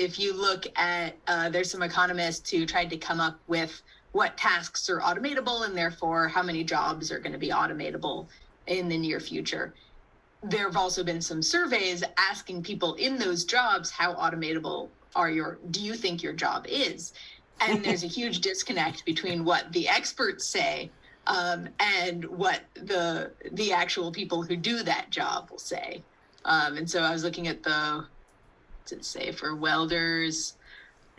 if you look at, there's some economists who tried to come up with what tasks are automatable and therefore how many jobs are going to be automatable in the near future. There have also been some surveys asking people in those jobs, how automatable do you think your job is? And there's a huge disconnect between what the experts say and what the actual people who do that job will say. And so I was looking at what's it say for welders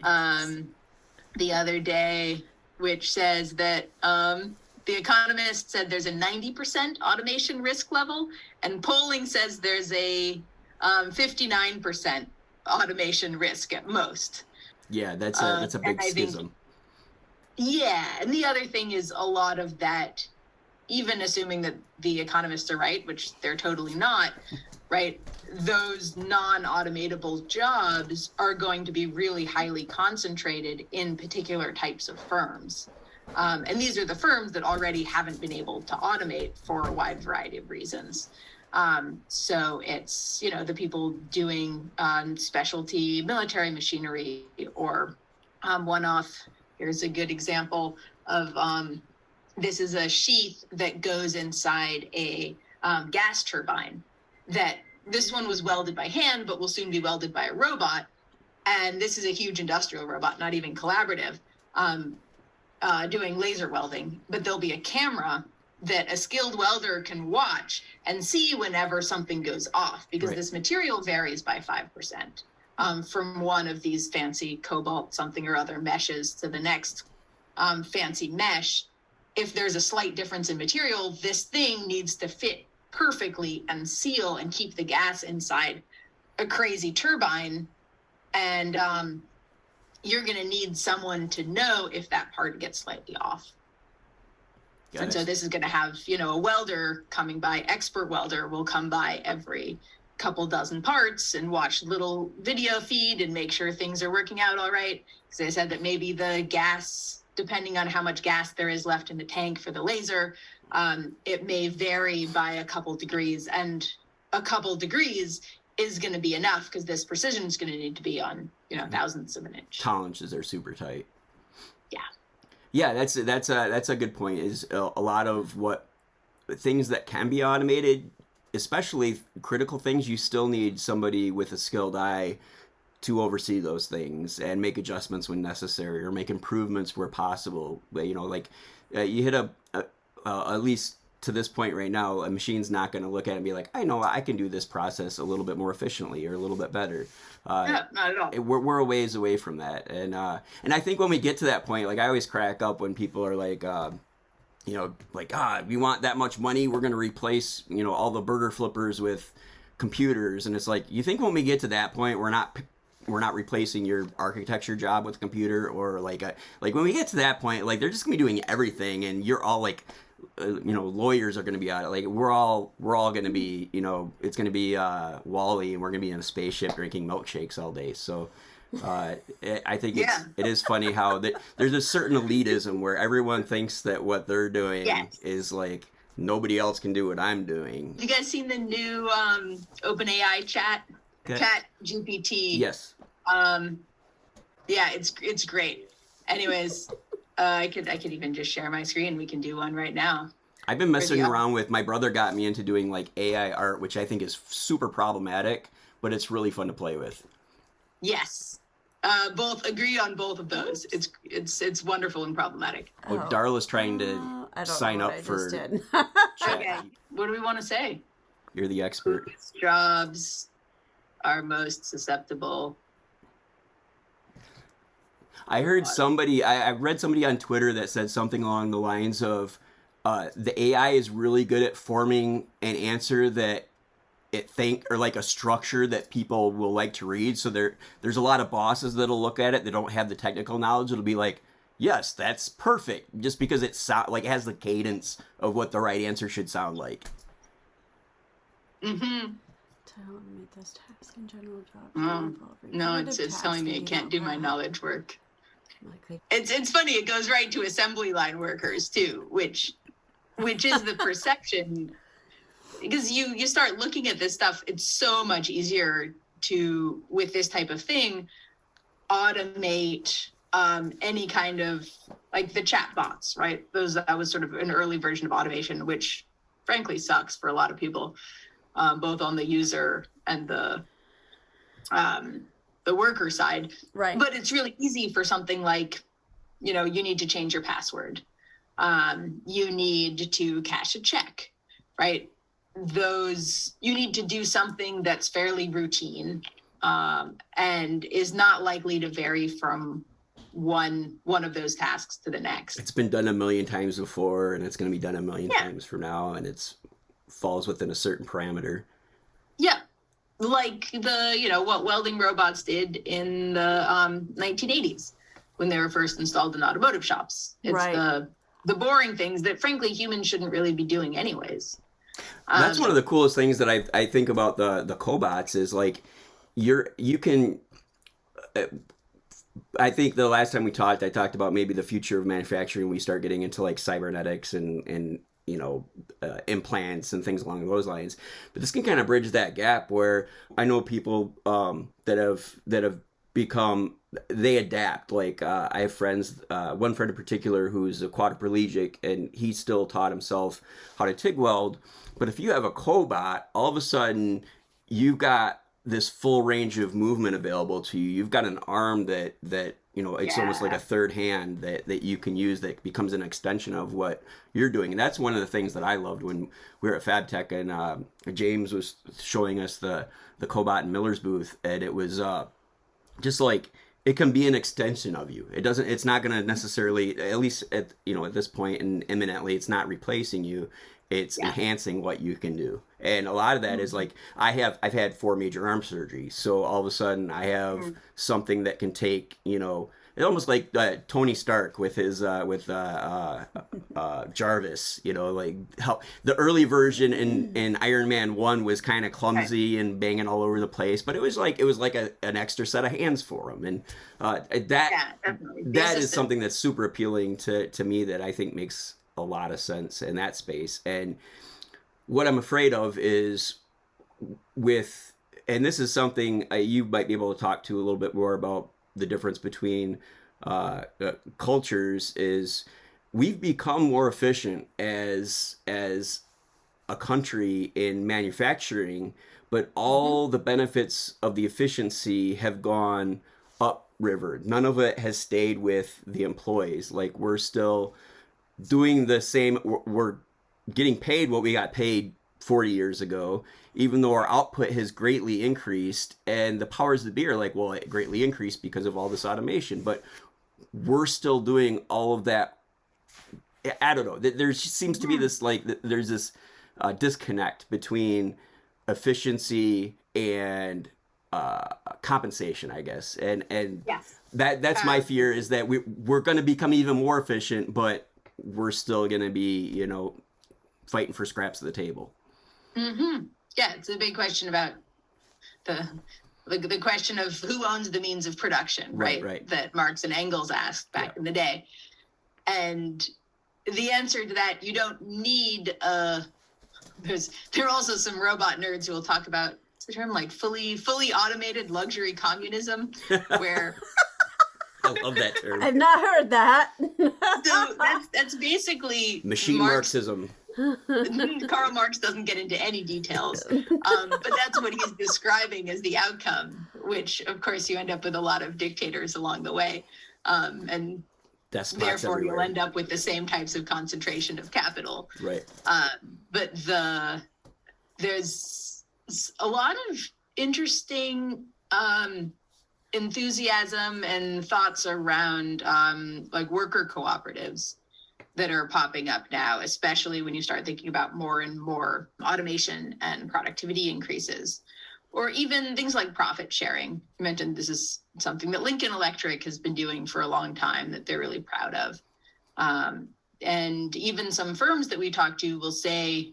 the other day, which says that The Economist said there's a 90% automation risk level, and polling says there's a 59% automation risk at most. Yeah, that's a big schism. Yeah, and the other thing is a lot of that, even assuming that the economists are right, which they're totally not, right? Those non-automatable jobs are going to be really highly concentrated in particular types of firms. And these are the firms that already haven't been able to automate for a wide variety of reasons. So it's, the people doing specialty military machinery or one-off. Here's a good example of this is a sheath that goes inside a gas turbine. That this one was welded by hand, but will soon be welded by a robot. And this is a huge industrial robot, not even collaborative, doing laser welding. But there'll be a camera that a skilled welder can watch and see whenever something goes off, because this material varies by 5%. From one of these fancy cobalt something or other meshes to the next fancy mesh. If there's a slight difference in material, this thing needs to fit perfectly and seal and keep the gas inside a crazy turbine. And you're going to need someone to know if that part gets slightly off. And so this is going to have, a welder coming by, expert welder will come by every couple dozen parts and watch little video feed and make sure things are working out all right. Because I said that maybe the gas, depending on how much gas there is left in the tank for the laser, it may vary by a couple degrees, and a couple degrees is going to be enough because this precision is going to need to be on, thousandths of an inch. Tolerances are super tight. Yeah. Yeah, that's a good point. Is a lot of what things that can be automated, especially critical things, you still need somebody with a skilled eye to oversee those things and make adjustments when necessary or make improvements where possible. You hit at least to this point right now, a machine's not going to look at it and be like, I know I can do this process a little bit more efficiently or a little bit better. Not at all. We're a ways away from that. And I think when we get to that point, I always crack up when people are like, we want that much money, we're going to replace, all the burger flippers with computers. And it's like, you think when we get to that point, we're not replacing your architecture job with a computer, or when we get to that point, they're just gonna be doing everything, and you're all lawyers are gonna be out. We're all gonna be, it's gonna be Wall-E, and we're gonna be in a spaceship drinking milkshakes all day. So I think it is funny how there's a certain elitism where everyone thinks that what they're doing is nobody else can do what I'm doing. You guys seen the new OpenAI ChatGPT? Yes. Yeah, it's great. Anyways, I could even just share my screen. We can do one right now. I've been messing around with, my brother got me into doing AI art, which I think is super problematic, but it's really fun to play with. Yes. Both agree on both of those. It's wonderful and problematic. Oh, Darla's trying to sign up for Okay. What do we want to say? You're the expert. Whose jobs are most susceptible? I heard I read somebody on Twitter that said something along the lines of the AI is really good at forming an answer that or a structure that people will like to read. So there's a lot of bosses that'll look at it that don't have the technical knowledge. It'll be like, yes, that's perfect, just because it has the cadence of what the right answer should sound like. Mm-hmm. Automate those tasks in general jobs. No, it's telling me it can't do my knowledge work. It's funny. It goes right to assembly line workers too, which is the perception. Because you start looking at this stuff, it's so much easier with this type of thing, automate any kind of like the chat bots, right? That was sort of an early version of automation, which frankly sucks for a lot of people, both on the user and the worker side. Right. But it's really easy for something like, you need to change your password. You need to cash a check, right? You need to do something that's fairly routine, and is not likely to vary from one of those tasks to the next. It's been done a million times before, and it's going to be done a million times from now, and it's falls within a certain parameter. Yeah. Like what welding robots did in the 1980s when they were first installed in automotive shops. It's right. the boring things that frankly humans shouldn't really be doing anyways. That's one of the coolest things that I think about the cobots is like you can. I think the last time we talked, I talked about maybe the future of manufacturing. We start getting into like cybernetics and implants and things along those lines. But this can kind of bridge that gap where I know people that have become, they adapt. Like I have friends, one friend in particular who's a quadriplegic, and he still taught himself how to TIG weld. But if you have a cobot, all of a sudden you've got this full range of movement available to you. You've got an arm that it's almost like a third hand that you can use that becomes an extension of what you're doing. And that's one of the things that I loved when we were at FabTech, and James was showing us the cobot in Miller's booth, and it was just like it can be an extension of you. It's not going to necessarily, at least at this point and imminently, it's not replacing you. It's enhancing what you can do. And a lot of that is like, I've had 4 major arm surgeries. So all of a sudden I have something that can take, it's almost like Tony Stark with his, Jarvis, like how the early version in Iron Man 1 was kind of clumsy and banging all over the place, but it was like an extra set of hands for him. And that is something that's super appealing to me, that I think makes a lot of sense in that space. And what I'm afraid of is and this is something you might be able to talk to a little bit more about, the difference between cultures, is we've become more efficient as a country in manufacturing, but all the benefits of the efficiency have gone upriver. None of it has stayed with the employees. Like, we're still doing the same, we're getting paid what we got paid 40 years ago, even though our output has greatly increased, and the powers that be are like, well, it greatly increased because of all this automation, but we're still doing all of that. I don't know. There seems to be this, like, there's this disconnect between efficiency and compensation, I guess. And yes. that's my fear, is that we're going to become even more efficient, but we're still going to be, fighting for scraps of the table. Mm-hmm. Yeah, it's a big question about the question of who owns the means of production, right? That Marx and Engels asked back in the day. And the answer to that, you don't need there are also some robot nerds who will talk about the term like fully automated luxury communism, where I love that term. I've not heard that. So that's basically machine Marxism. Karl Marx doesn't get into any details, but that's what he's describing as the outcome, which of course you end up with a lot of dictators along the way, and therefore everywhere. You'll end up with the same types of concentration of capital. Right. But there's a lot of interesting enthusiasm and thoughts around like worker cooperatives that are popping up now, especially when you start thinking about more and more automation and productivity increases, or even things like profit sharing. You mentioned this is something that Lincoln Electric has been doing for a long time that they're really proud of. And even some firms that we talk to will say,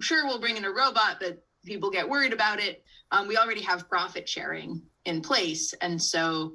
sure, we'll bring in a robot, but people get worried about it. We already have profit sharing in place. And so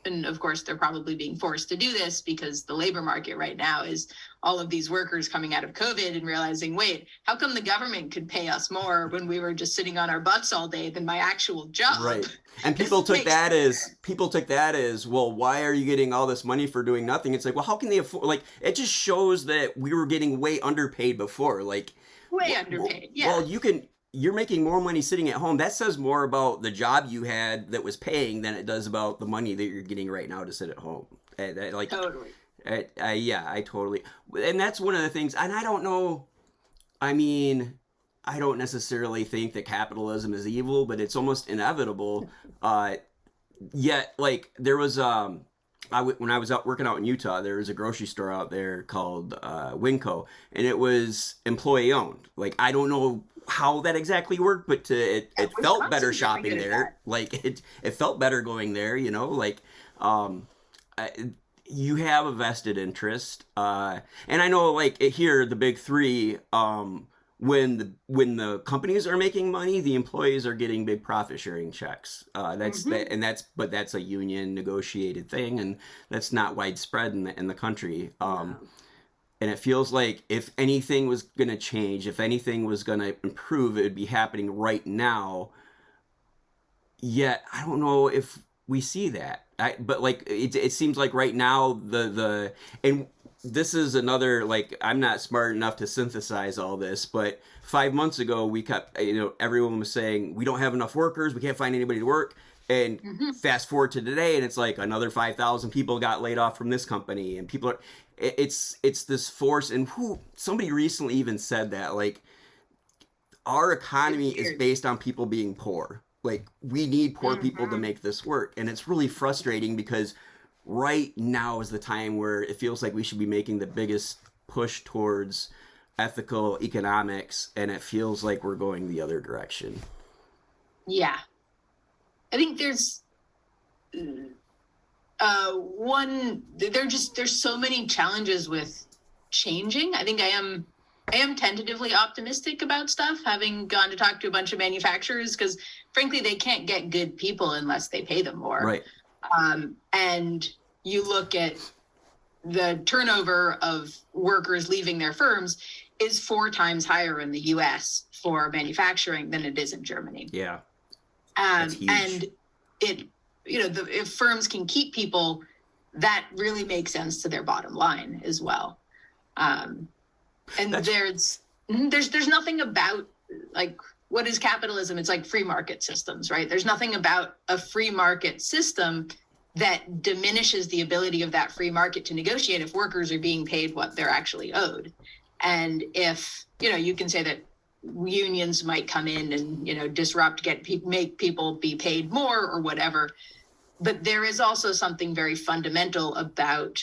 And of course, they're probably being forced to do this because the labor market right now is all of these workers coming out of COVID and realizing, wait, how come the government could pay us more when we were just sitting on our butts all day than my actual job? Right. And people took that as, well, why are you getting all this money for doing nothing? It's like, well, how can they afford, like, it just shows that we were getting way underpaid before. Like, way underpaid. Yeah. Well, you're making more money sitting at home. That says more about the job you had that was paying than it does about the money that you're getting right now to sit at home. Like, totally. Yeah, I totally. And that's one of the things, and I don't know, I mean, I don't necessarily think that capitalism is evil, but it's almost inevitable. Yet, like, there was, when I was out working out in Utah, there was a grocery store out there called Winco, and it was employee owned. Like, I don't know how that exactly worked, but it felt better shopping there. Like, it felt better going there, you know, like, you have a vested interest. And I know, like, here, the big three, when the companies are making money, the employees are getting big profit sharing checks. That's a union negotiated thing, and that's not widespread in the country. And it feels like if anything was going to change, if anything was going to improve, it would be happening right now. Yet I don't know if we see that. But like it seems like right now and this is another, like, I'm not smart enough to synthesize all this, but 5 months ago we kept, everyone was saying we don't have enough workers, we can't find anybody to work. And fast forward to today, and it's like another 5,000 people got laid off from this company, and people are, it's this force. And somebody recently even said that, like, our economy is based on people being poor. Like, we need poor people to make this work, and it's really frustrating because right now is the time where it feels like we should be making the biggest push towards ethical economics, and it feels like we're going the other direction. Yeah. I think there's there's so many challenges with changing. I think I am tentatively optimistic about stuff, having gone to talk to a bunch of manufacturers, because frankly, they can't get good people unless they pay them more. Right. And you look at the turnover of workers leaving their firms is 4 times higher in the US for manufacturing than it is in Germany. Yeah. And it, if firms can keep people, that really makes sense to their bottom line as well. And there's nothing about, like, what is capitalism? It's like free market systems, right? There's nothing about a free market system that diminishes the ability of that free market to negotiate if workers are being paid what they're actually owed. And if, you can say that unions might come in and, disrupt, make people be paid more or whatever. But there is also something very fundamental about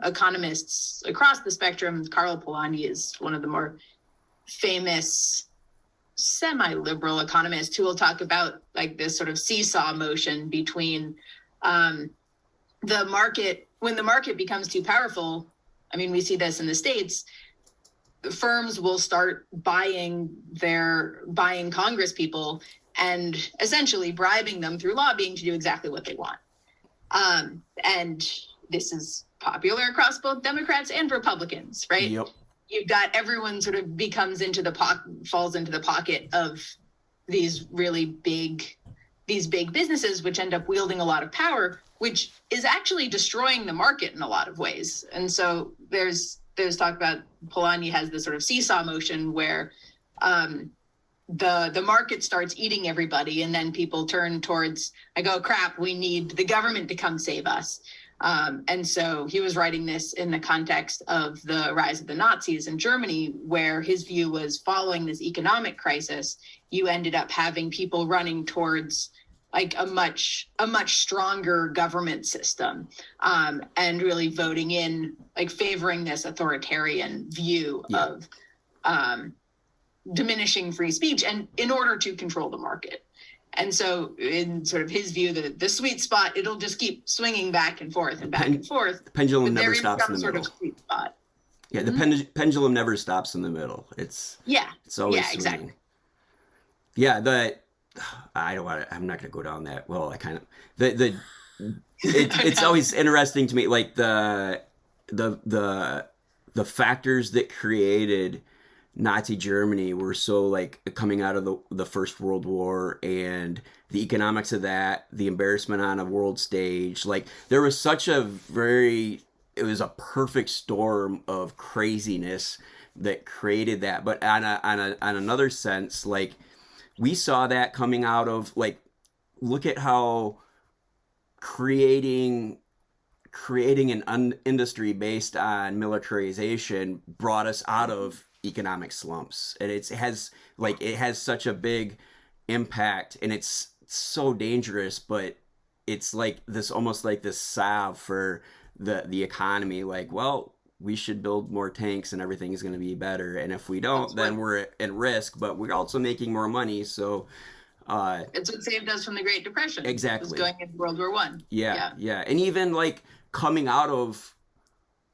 economists across the spectrum. Karl Polanyi is one of the more famous semi-liberal economists who will talk about, like, this sort of seesaw motion between the market. When the market becomes too powerful, I mean, we see this in the States, firms will start buying Congress people and essentially bribing them through lobbying to do exactly what they want. And this is popular across both Democrats and Republicans, right? Yep. You've got everyone sort of falls into the pocket of these really big businesses, which end up wielding a lot of power, which is actually destroying the market in a lot of ways. And so there's talk about, Polanyi has this sort of seesaw motion where the market starts eating everybody, and then people turn towards, like, oh crap, we need the government to come save us. And so he was writing this in the context of the rise of the Nazis in Germany, where his view was, following this economic crisis, you ended up having people running towards, like, a much stronger government system, and really voting in, like, favoring this authoritarian view of diminishing free speech, and in order to control the market. And so in sort of his view, the sweet spot, it'll just keep swinging back and forth and back and forth. The pendulum never stops in the middle. Sort of sweet spot. Yeah, the pendulum never stops in the middle. It's always swinging. Exactly. Yeah, I'm not going to go down that. Well, I kind of, it's always interesting to me, like the factors that created Nazi Germany were so like coming out of the First World War and the economics of that, the embarrassment on a world stage. Like there was such a it was a perfect storm of craziness that created that. But on another sense, like we saw that coming out of like, look at how creating an industry based on militarization brought us out of economic slumps, and it has such a big impact, and it's so dangerous, but it's like this, almost like this salve for the economy, like, well, we should build more tanks and everything is going to be better, and if we don't, then we're at risk, but we're also making more money. So it's what saved us from the Great Depression. Exactly. It was going into World War One. Yeah. And even like coming out of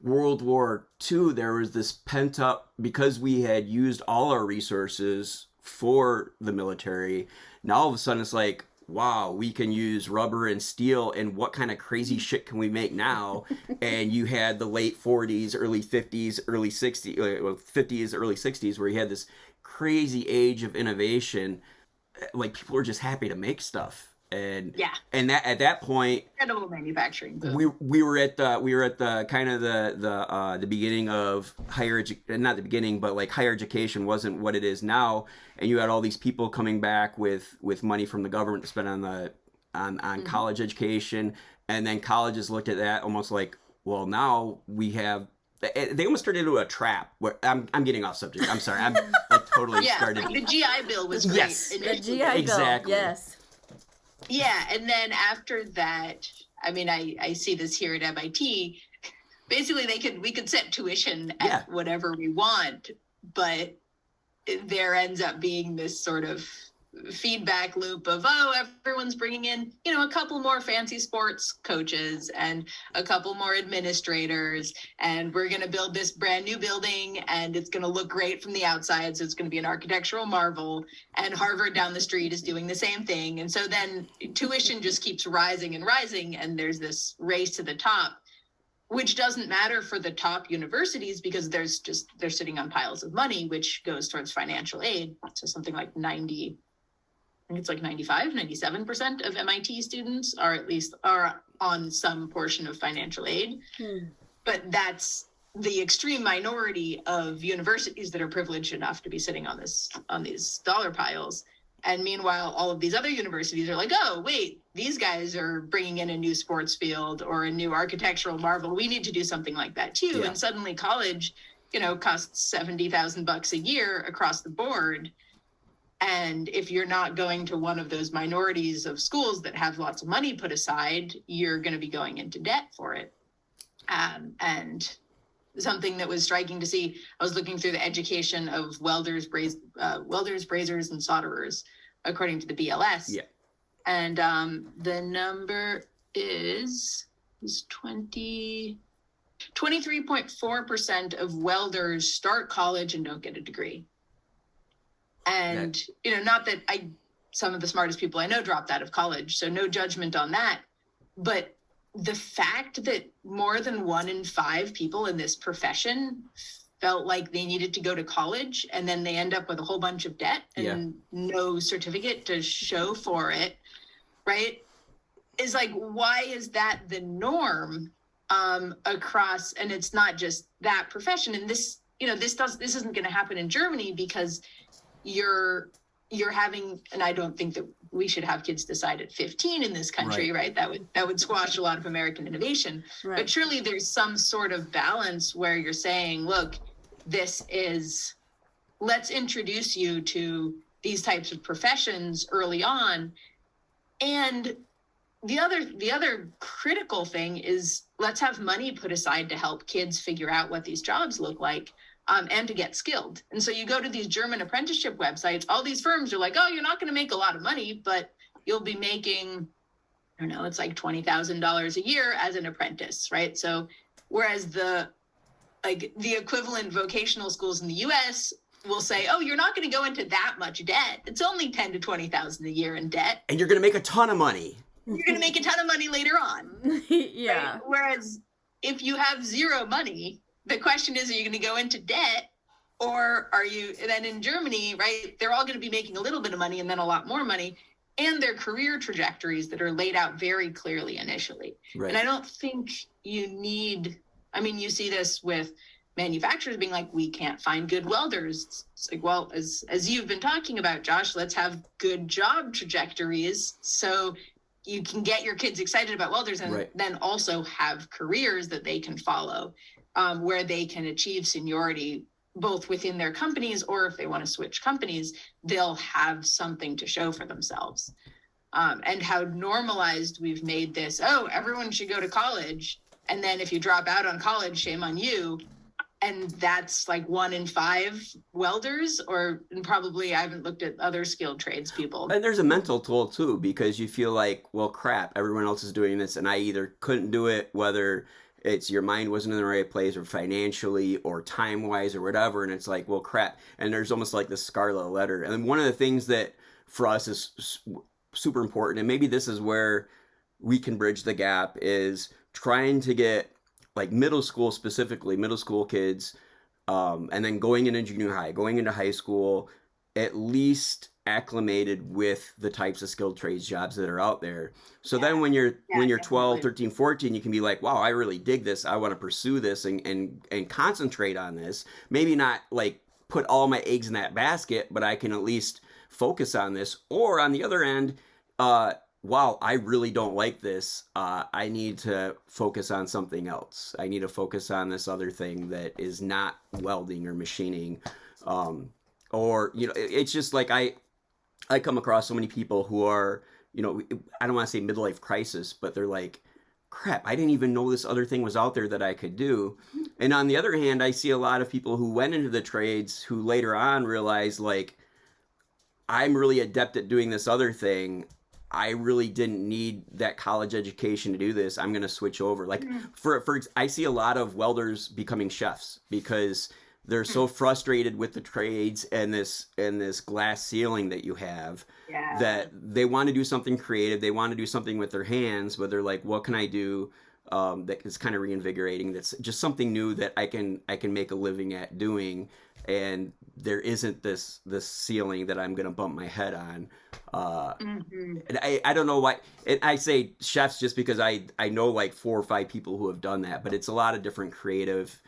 World War II, there was this pent up, because we had used all our resources for the military. Now all of a sudden it's like, wow, we can use rubber and steel, and what kind of crazy shit can we make now? And you had the late 40s, early 50s, early 60s, 50s, early 60s, where you had this crazy age of innovation. Like people were just happy to make stuff. And that at that point, incredible manufacturing boom. we were at the kind of the beginning of not the beginning, but like higher education wasn't what it is now, and you had all these people coming back with money from the government to spend on college education, and then colleges looked at that almost like, well, now we have. They almost turned into a trap. Where I'm getting off subject. I'm sorry. I'm like totally started. The GI Bill was great. Yes, the GI Bill. Yes. Yeah, and then after that, I mean, I see this here at MIT. Basically, we could set tuition at whatever we want, but there ends up being this sort of feedback loop of, everyone's bringing in, a couple more fancy sports coaches and a couple more administrators, and we're going to build this brand new building, and it's going to look great from the outside, so it's going to be an architectural marvel, and Harvard down the street is doing the same thing. And so then tuition just keeps rising and rising, and there's this race to the top, which doesn't matter for the top universities because they're sitting on piles of money, which goes towards financial aid. So something like 97% of MIT students are on some portion of financial aid. But that's the extreme minority of universities that are privileged enough to be sitting on these dollar piles. And meanwhile, all of these other universities are like, oh, wait, these guys are bringing in a new sports field or a new architectural marvel. We need to do something like that too. Yeah. And suddenly college, costs $70,000 a year across the board. And if you're not going to one of those minorities of schools that have lots of money put aside, you're going to be going into debt for it. And something that was striking to see, I was looking through the education of welders, brazers, and solderers, according to the BLS. Yeah. And the number is 23.4% of welders start college and don't get a degree. And, not that some of the smartest people I know dropped out of college, so no judgment on that. But the fact that more than 1 in 5 people in this profession felt like they needed to go to college, and then they end up with a whole bunch of debt and no certificate to show for it, right? Is like, why is that the norm across? And it's not just that profession. And this isn't going to happen in Germany because you're having, and I don't think that we should have kids decide at 15 in this country, right? That would squash a lot of American innovation. Right. But surely there's some sort of balance where you're saying, look, let's introduce you to these types of professions early on. And the other critical thing is, let's have money put aside to help kids figure out what these jobs look like. And to get skilled. And so you go to these German apprenticeship websites, all these firms are like, oh, you're not going to make a lot of money, but you'll be making, I don't know, it's like $20,000 a year as an apprentice, right? So whereas the equivalent vocational schools in the US will say, oh, you're not going to go into that much debt. It's only $10,000 to $20,000 a year in debt. And you're going to make a ton of money. you're going to make a ton of money later on. Yeah. Right? Whereas if you have zero money, the question is, are you going to go into debt? Or are you, then in Germany, right, they're all going to be making a little bit of money and then a lot more money, and their career trajectories that are laid out very clearly initially. Right. And I don't think you need, I mean, you see this with manufacturers being like, we can't find good welders. It's like, well, as you've been talking about, Josh, let's have good job trajectories so you can get your kids excited about welders and then also have careers that they can follow, where they can achieve seniority both within their companies, or if they want to switch companies, they'll have something to show for themselves. And how normalized we've made this, oh, everyone should go to college. And then if you drop out on college, shame on you. And that's like 1 in 5 welders, and probably I haven't looked at other skilled trades people. And there's a mental toll too, because you feel like, well, crap, everyone else is doing this and I either couldn't do it, whether it's your mind wasn't in the right place or financially or time wise or whatever. And it's like, well, crap. And there's almost like this scarlet letter. And one of the things that for us is super important, and maybe this is where we can bridge the gap, is trying to get like middle school, specifically middle school kids, and then going into junior high, going into high school, at least acclimated with the types of skilled trades jobs that are out there. So then when you're 12, 13, 14, you can be like, wow, I really dig this. I want to pursue this and concentrate on this. Maybe not like put all my eggs in that basket, but I can at least focus on this. Or on the other end, wow, I really don't like this. I need to focus on something else. I need to focus on this other thing that is not welding or machining. Or, you know, it's just like I come across so many people who are, you know, I don't want to say midlife crisis, but they're like, crap, I didn't even know this other thing was out there that I could do. And on the other hand, I see a lot of people who went into the trades who later on realize, like, I'm really adept at doing this other thing. I really didn't need that college education to do this. I'm going to switch over. Like, I see a lot of welders becoming chefs because they're so frustrated with the trades and this glass ceiling that you have that they want to do something creative. They want to do something with their hands, but they're like, what can I do that is kind of reinvigorating? That's just something new that I can make a living at doing. And there isn't this ceiling that I'm going to bump my head on. And I don't know why. And I say chefs just because I know like 4 or 5 people who have done that, but it's a lot of different creative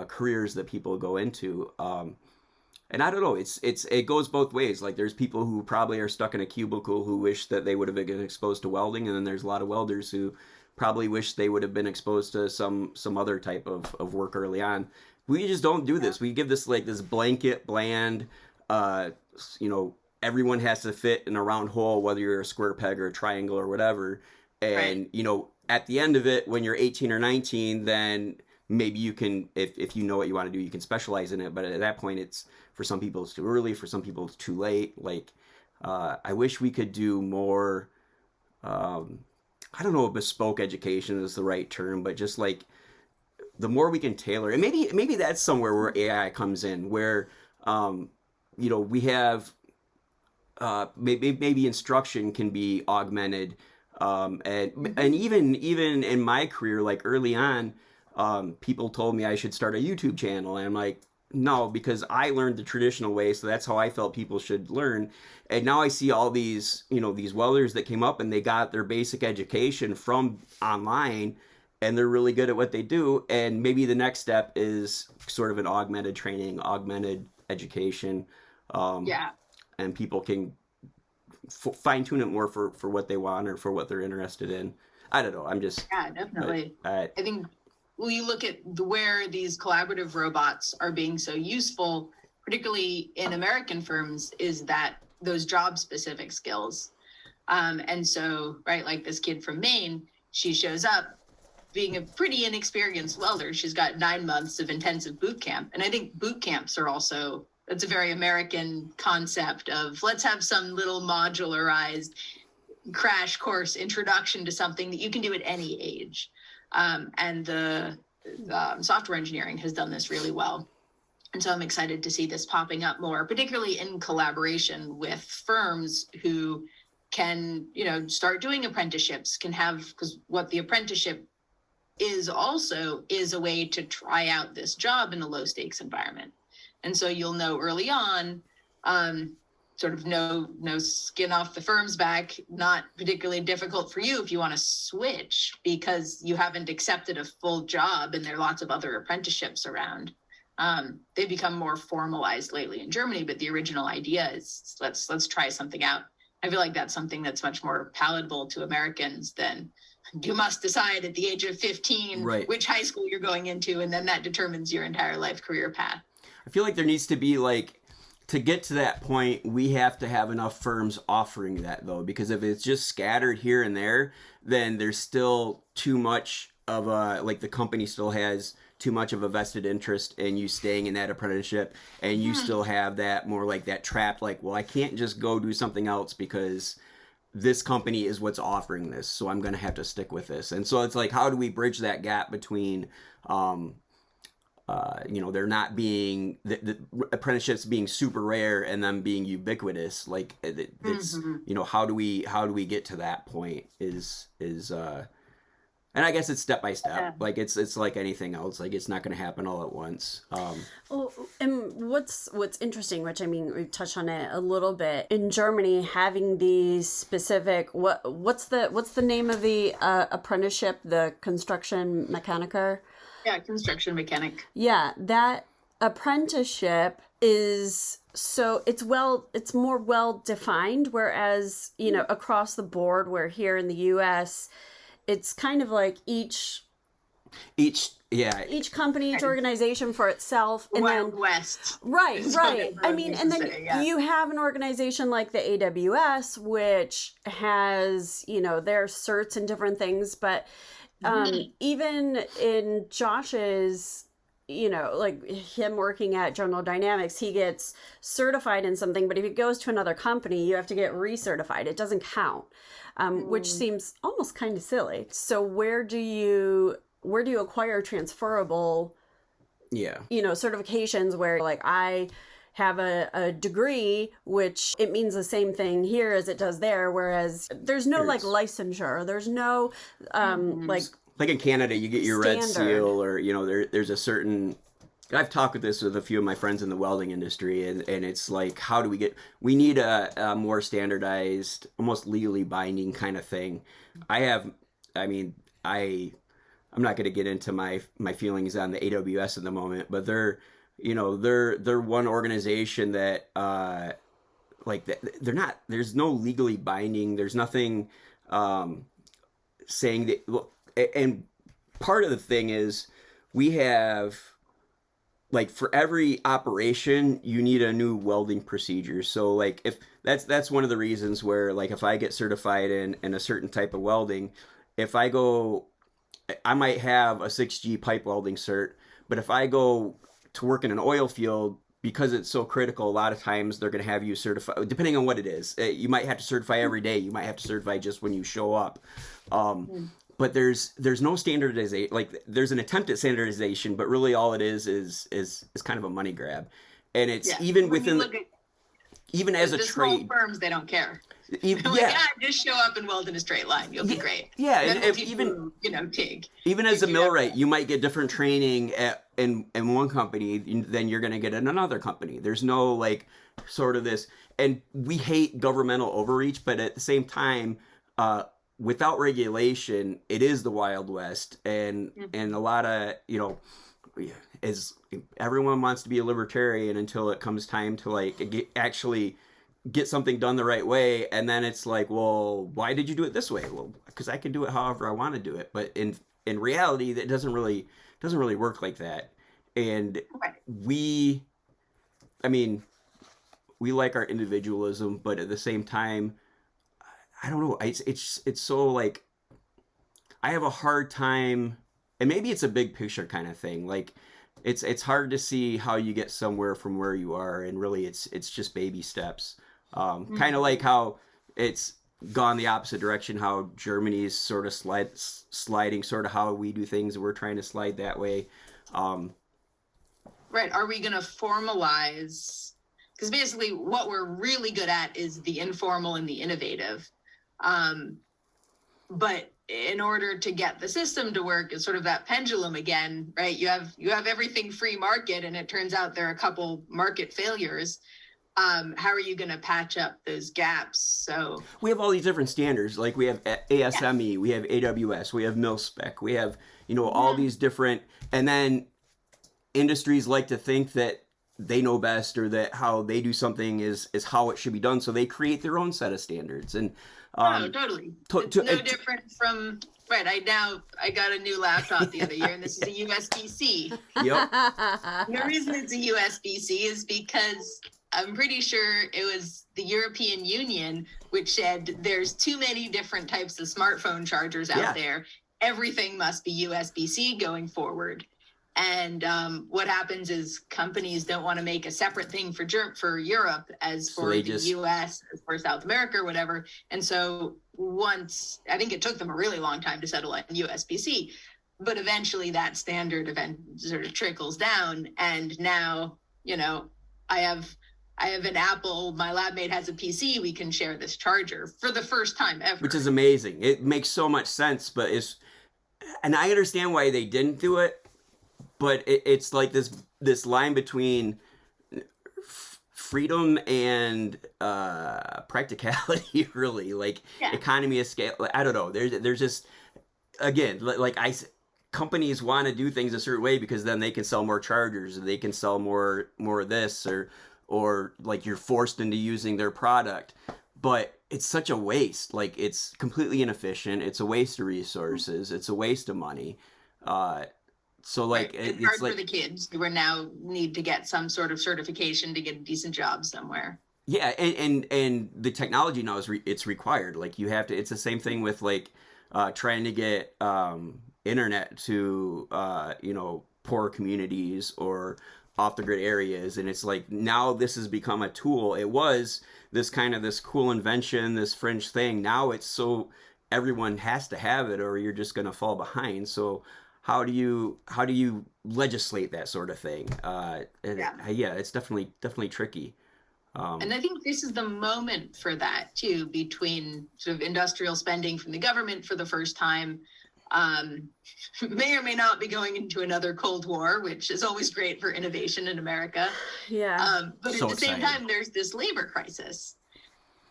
careers that people go into. And I don't know, it goes both ways. Like there's people who probably are stuck in a cubicle who wish that they would have been exposed to welding. And then there's a lot of welders who probably wish they would have been exposed to some other type of work early on. We just don't do this. We give this like this blanket, bland, you know, everyone has to fit in a round hole, whether you're a square peg or a triangle or whatever. And, you know, at the end of it, when you're 18 or 19, then maybe you can, if you know what you want to do, you can specialize in it. But at that point, it's, for some people, it's too early. For some people, it's too late. Like, I wish we could do more, I don't know if bespoke education is the right term, but just like, the more we can tailor, and maybe that's somewhere where AI comes in, where you know, we have maybe instruction can be augmented, and even in my career, like early on, people told me I should start a YouTube channel, and I'm like, no, because I learned the traditional way, so that's how I felt people should learn. And now I see all these, you know, these welders that came up and they got their basic education from online, and they're really good at what they do. And maybe the next step is sort of an augmented training, augmented education. And people can fine tune it more for what they want or for what they're interested in. I don't know. I'm just. Yeah, definitely. I think when you look at where these collaborative robots are being so useful, particularly in American firms, is that those job specific skills. And so, right, like this kid from Maine, she shows up being a pretty inexperienced welder. She's got 9 months of intensive boot camp. And I think boot camps are also, that's a very American concept of let's have some little modularized crash course introduction to something that you can do at any age. And the software engineering has done this really well. And so I'm excited to see this popping up more, particularly in collaboration with firms who can, start doing apprenticeships, can have, because what the apprenticeship is also is a way to try out this job in a low stakes environment. And so you'll know early on, sort of no skin off the firm's back, not particularly difficult for you if you want to switch because you haven't accepted a full job and there are lots of other apprenticeships around. They become more formalized lately in Germany, but the original idea is let's try something out. I feel like that's something that's much more palatable to Americans than you must decide at the age of 15 right. which high school you're going into, and then that determines your entire life career path. I feel like there needs to be to get to that point, we have to have enough firms offering that though, because if it's just scattered here and there, then there's still too much of the company still has too much of a vested interest in you staying in that apprenticeship, and you still have that more like that trapped, well, I can't just go do something else because this company is what's offering this, so I'm going to have to stick with this. And so it's how do we bridge that gap between there not being the apprenticeships being super rare and them being ubiquitous. It's how do we get to that point is and I guess it's step by step. It's like anything else. It's not going to happen all at once. And what's interesting, which we've touched on it a little bit, in Germany, having these specific what's the name of the apprenticeship, the construction mechaniker? Yeah, construction mechanic. Yeah, that apprenticeship is it's more well defined, whereas across the board, where here in the U.S. it's kind of like each company, each organization for itself, and Wild then West. Right. And then you have an organization like the AWS, which has their certs and different things, but even in Josh's, him working at General Dynamics, he gets certified in something, but if he goes to another company, you have to get recertified. It doesn't count, which seems almost kind of silly. So where do you acquire transferable, certifications where I have a degree, which it means the same thing here as it does there, whereas there's no licensure, there's no like in Canada you get your standard. red seal, or there's a certain, I've talked with this with a few of my friends in the welding industry, and it's how do we need a more standardized, almost legally binding kind of thing. I'm not going to get into my feelings on the AWS at the moment, but they're one organization that they're not, there's no legally binding, there's nothing saying that, and part of the thing is we have for every operation you need a new welding procedure. So if that's one of the reasons where if I get certified in a certain type of welding, if I go, I might have a 6G pipe welding cert, but if I go to work in an oil field, because it's so critical, a lot of times they're going to have you certify, depending on what it is. You might have to certify every day. You might have to certify just when you show up. But there's no standardization. There's an attempt at standardization, but really all it is kind of a money grab. And it's even within, even as a trade. Small firms, they don't care. Just show up and weld in a straight line. You'll be great. Yeah, and if even TIG. Even as a millwright, you might get different training in one company than you're going to get in another company. There's no sort of this, and we hate governmental overreach, but at the same time, without regulation, it is the Wild West, and a lot of as everyone wants to be a libertarian until it comes time to actually get something done the right way, and then it's well, why did you do it this way? Well, because I can do it however I want to do it. But in reality, that doesn't really work like that. And we like our individualism, but at the same time, I don't know. It's so I have a hard time, and maybe it's a big picture kind of thing. It's hard to see how you get somewhere from where you are, and really it's just baby steps. Kind of like how it's gone the opposite direction, how Germany's sort of sliding sort of how we do things, and we're trying to slide that way. Right. Are we going to formalize? Because basically what we're really good at is the informal and the innovative. But in order to get the system to work, it's sort of that pendulum again, right? You have everything free market, and it turns out there are a couple market failures. How are you going to patch up those gaps? So we have all these different standards. Like we have ASME, we have AWS, we have MilSpec, we have, all these different, and then industries like to think that they know best, or that how they do something is how it should be done. So they create their own set of standards. And totally. It's no different from, right. I got a new laptop the other year, and this is a USB-C. Yep. The reason it's a USB-C is because I'm pretty sure it was the European Union which said there's too many different types of smartphone chargers out there. Everything must be USB-C going forward. And what happens is companies don't want to make a separate thing for Europe as for the US, as for South America or whatever. And so I think it took them a really long time to settle on USB-C, but eventually that standard sort of trickles down. And now, I have an Apple, my lab mate has a PC, we can share this charger for the first time ever. Which is amazing. It makes so much sense, and I understand why they didn't do it, but it's like this line between freedom and practicality, really, like economy of scale. I don't know. There's just, again, companies want to do things a certain way because then they can sell more chargers, or they can sell more of this, or like you're forced into using their product. But it's such a waste. Like, it's completely inefficient. It's a waste of resources. It's a waste of money. So like it's hard for the kids who now need to get some sort of certification to get a decent job somewhere. Yeah, and the technology now it's required. Like, you have to. It's the same thing with like trying to get internet to poor communities or off the grid areas, and it's like now this has become a tool. It was this cool invention, this fringe thing. Now it's so everyone has to have it, or you're just going to fall behind. So how do you legislate that sort of thing? It's definitely tricky. And I think this is the moment for that too, between sort of industrial spending from the government for the first time. May or may not be going into another Cold War, which is always great for innovation in America. Yeah. But so at the same exciting. time, there's this labor crisis,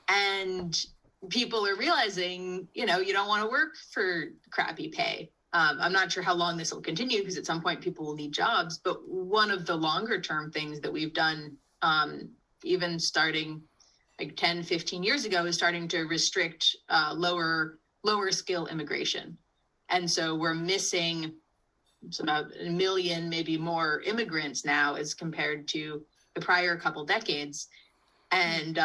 and people are realizing, you don't want to work for crappy pay. I'm not sure how long this will continue, because at some point people will need jobs. But one of the longer term things that we've done, even starting like 10, 15 years ago, is starting to restrict lower skill immigration. And so we're missing about 1 million, maybe more immigrants now as compared to the prior couple decades. And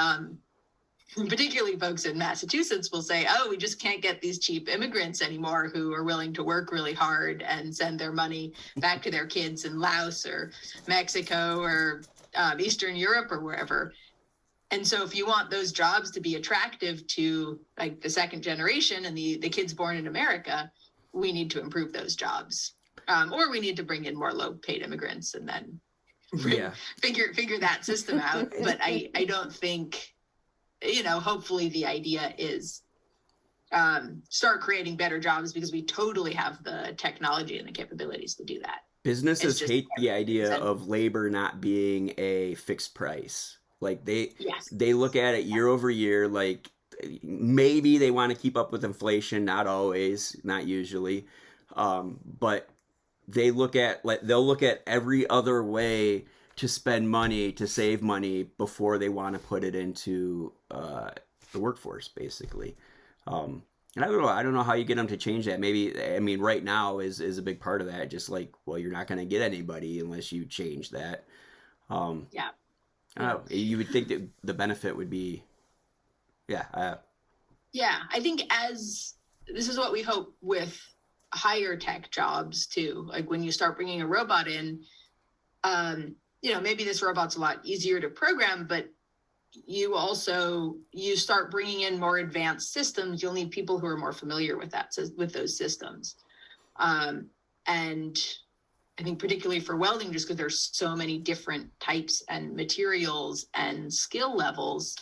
particularly folks in Massachusetts will say, oh, we just can't get these cheap immigrants anymore who are willing to work really hard and send their money back to their kids in Laos or Mexico or Eastern Europe or wherever. And so if you want those jobs to be attractive to like the second generation and the kids born in America, we need to improve those jobs. Or we need to bring in more low-paid immigrants and then figure that system out. But I don't think, hopefully the idea is start creating better jobs, because we totally have the technology and the capabilities to do that. Businesses hate the idea of labor not being a fixed price. Like they look at it year over year, like maybe they want to keep up with inflation, not always, not usually. But they'll look at every other way to spend money, to save money before they want to put it into the workforce, basically. And I don't know how you get them to change that. Maybe, I mean, right now is a big part of that. Just like, well, you're not going to get anybody unless you change that. I don't know. You would think that the benefit would be, I think this is what we hope with higher tech jobs too. Like when you start bringing a robot in, maybe this robot's a lot easier to program, but you start bringing in more advanced systems. You'll need people who are more familiar with those systems. And I think particularly for welding, just because there's so many different types and materials and skill levels,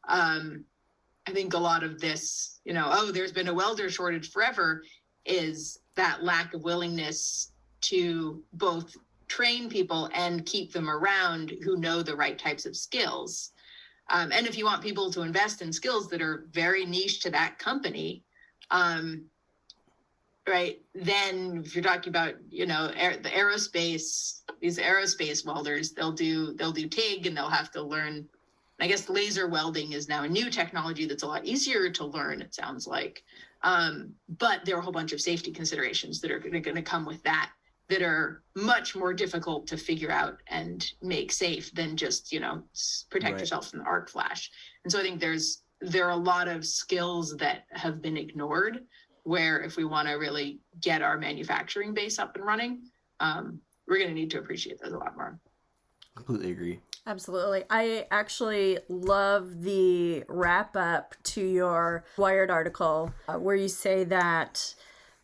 I I think a lot of this, oh, there's been a welder shortage forever, is that lack of willingness to both train people and keep them around who know the right types of skills. And if you want people to invest in skills that are very niche to that company, right, then if you're talking about, the aerospace, these aerospace welders, they'll do TIG, and they'll have to learn, I guess laser welding is now a new technology that's a lot easier to learn, it sounds like. But there are a whole bunch of safety considerations that are going to come with that are much more difficult to figure out and make safe than just, protect yourself from the arc flash. And so I think there are a lot of skills that have been ignored, where if we want to really get our manufacturing base up and running, we're going to need to appreciate those a lot more. Completely agree. Absolutely. I actually love the wrap up to your Wired article where you say that,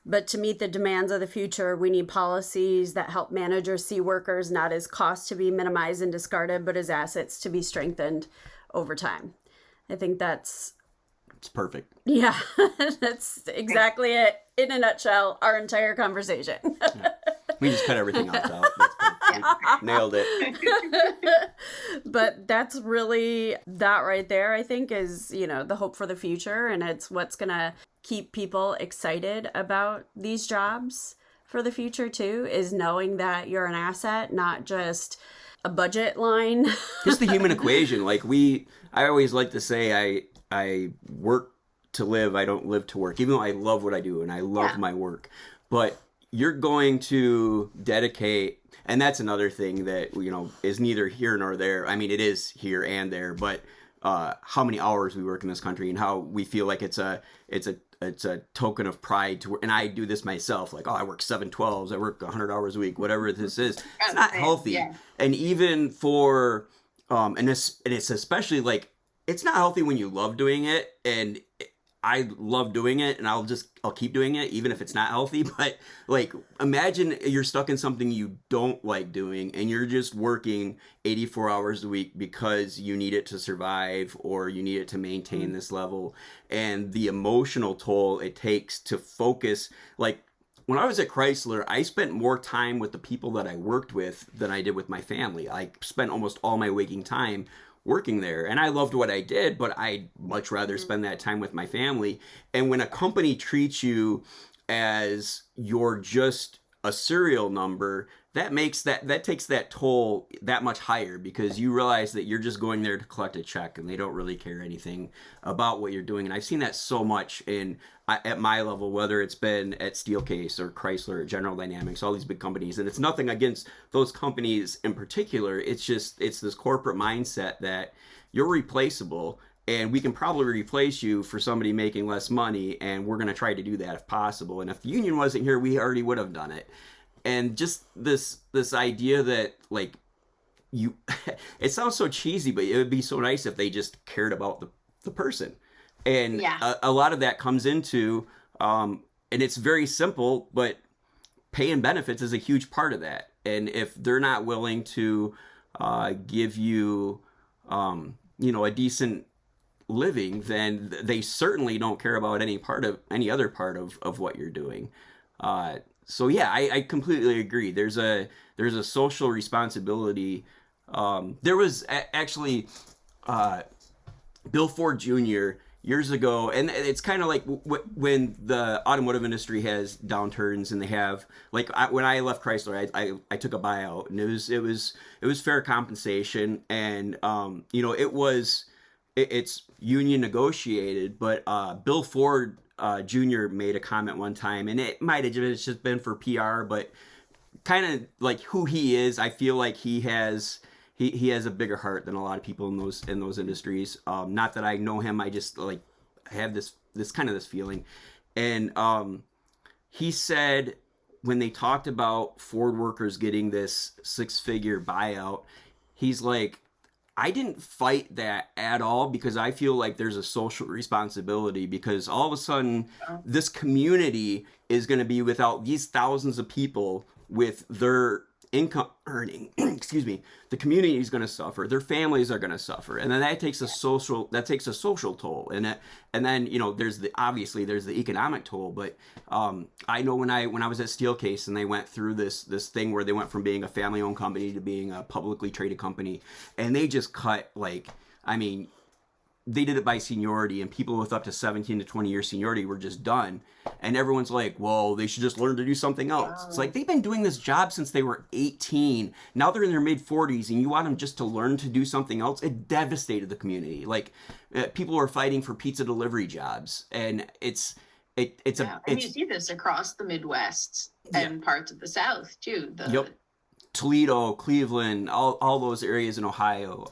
but to meet the demands of the future, we need policies that help managers see workers not as costs to be minimized and discarded, but as assets to be strengthened over time. I think it's perfect. Yeah, that's exactly it in a nutshell, our entire conversation. We just cut everything else out. That's perfect. Nailed it. But that's really, that right there, I think, is, the hope for the future. And it's what's going to keep people excited about these jobs for the future, too, is knowing that you're an asset, not just a budget line. Just the human equation. I always like to say I work to live. I don't live to work, even though I love what I do and I love my work. But you're going to dedicate, and that's another thing that, is neither here nor there. I mean, it is here and there, but how many hours we work in this country and how we feel like it's a token of pride to work. And I do this myself, like, I work 7/12s, I work 100 hours a week, whatever this is. It's not healthy. Yeah. And even for, and it's especially like, it's not healthy when you love doing it, and I love doing it, and I'll keep doing it even if it's not healthy. But imagine you're stuck in something you don't like doing, and you're just working 84 hours a week because you need it to survive or you need it to maintain this level, and the emotional toll it takes to focus. When I was at Chrysler, I spent more time with the people that I worked with than I did with my family. I spent almost all my waking time working there, and I loved what I did, but I'd much rather spend that time with my family. And when a company treats you as you're just a serial number, that takes that toll that much higher, because you realize that you're just going there to collect a check and they don't really care anything about what you're doing. And I've seen that so much at my level, whether it's been at Steelcase or Chrysler or General Dynamics, all these big companies. And it's nothing against those companies in particular. It's this corporate mindset that you're replaceable, and we can probably replace you for somebody making less money, and we're going to try to do that if possible. And if the union wasn't here, we already would have done it. And just this idea that it sounds so cheesy, but it would be so nice if they just cared about the person. And a lot of that comes into, and it's very simple, but pay and benefits is a huge part of that. And if they're not willing to give you, a decent living, then they certainly don't care about any other part of what you're doing. So yeah, I completely agree. There's a social responsibility. There was actually Bill Ford Jr. years ago, and it's kind of like when the automotive industry has downturns, and they have when I left Chrysler, I took a buyout, and it was fair compensation, and it's union negotiated, but Bill Ford Jr. made a comment one time, and it might have just been for PR, but kind of like who he is, I feel like he has a bigger heart than a lot of people in those industries. Not that I know him, I just have this kind of this feeling. And he said when they talked about Ford workers getting this 6-figure buyout, he's like, I didn't fight that at all, because I feel like there's a social responsibility, because all of a sudden this community is going to be without these thousands of people with their income earning, excuse me, the community is going to suffer, their families are going to suffer, and then that takes a social toll, and then there's the economic toll. But I know when I was at Steelcase and they went through this thing where they went from being a family owned company to being a publicly traded company, and they just cut they did it by seniority, and people with up to 17 to 20 years seniority were just done. And everyone's like, well, they should just learn to do something else. Wow. It's like, they've been doing this job since they were 18. Now they're in their mid 40s, and you want them just to learn to do something else? It devastated the community. People were fighting for pizza delivery jobs, and it's and you see this across the Midwest and parts of the South too. Yep. Toledo, Cleveland, all those areas in Ohio,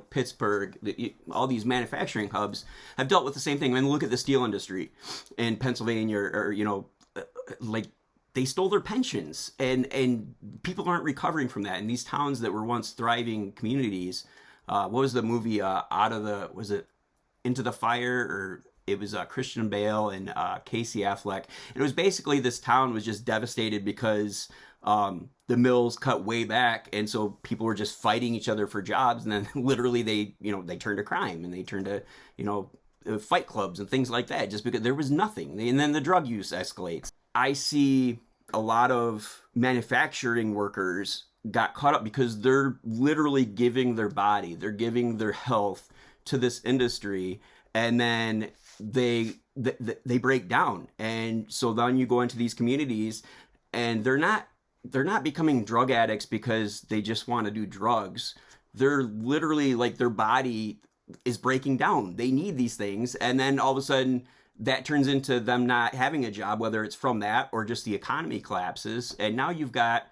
Pittsburgh, all these manufacturing hubs have dealt with the same thing. I mean, look at the steel industry in Pennsylvania, or they stole their pensions, and people aren't recovering from that. And these towns that were once thriving communities, what was the movie, was it Into the Fire, or it was Christian Bale and Casey Affleck. It was basically, this town was just devastated because the mills cut way back, and so people were just fighting each other for jobs, and then literally they turned to crime, and they turned to fight clubs and things like that, just because there was nothing. And then the drug use escalates. I see a lot of manufacturing workers got caught up because they're literally giving their body, they're giving their health to this industry, and then they break down. And so then you go into these communities, and they're not becoming drug addicts because they just want to do drugs. They're literally, their body is breaking down. They need these things. And then all of a sudden that turns into them not having a job, whether it's from that or just the economy collapses. And now you've got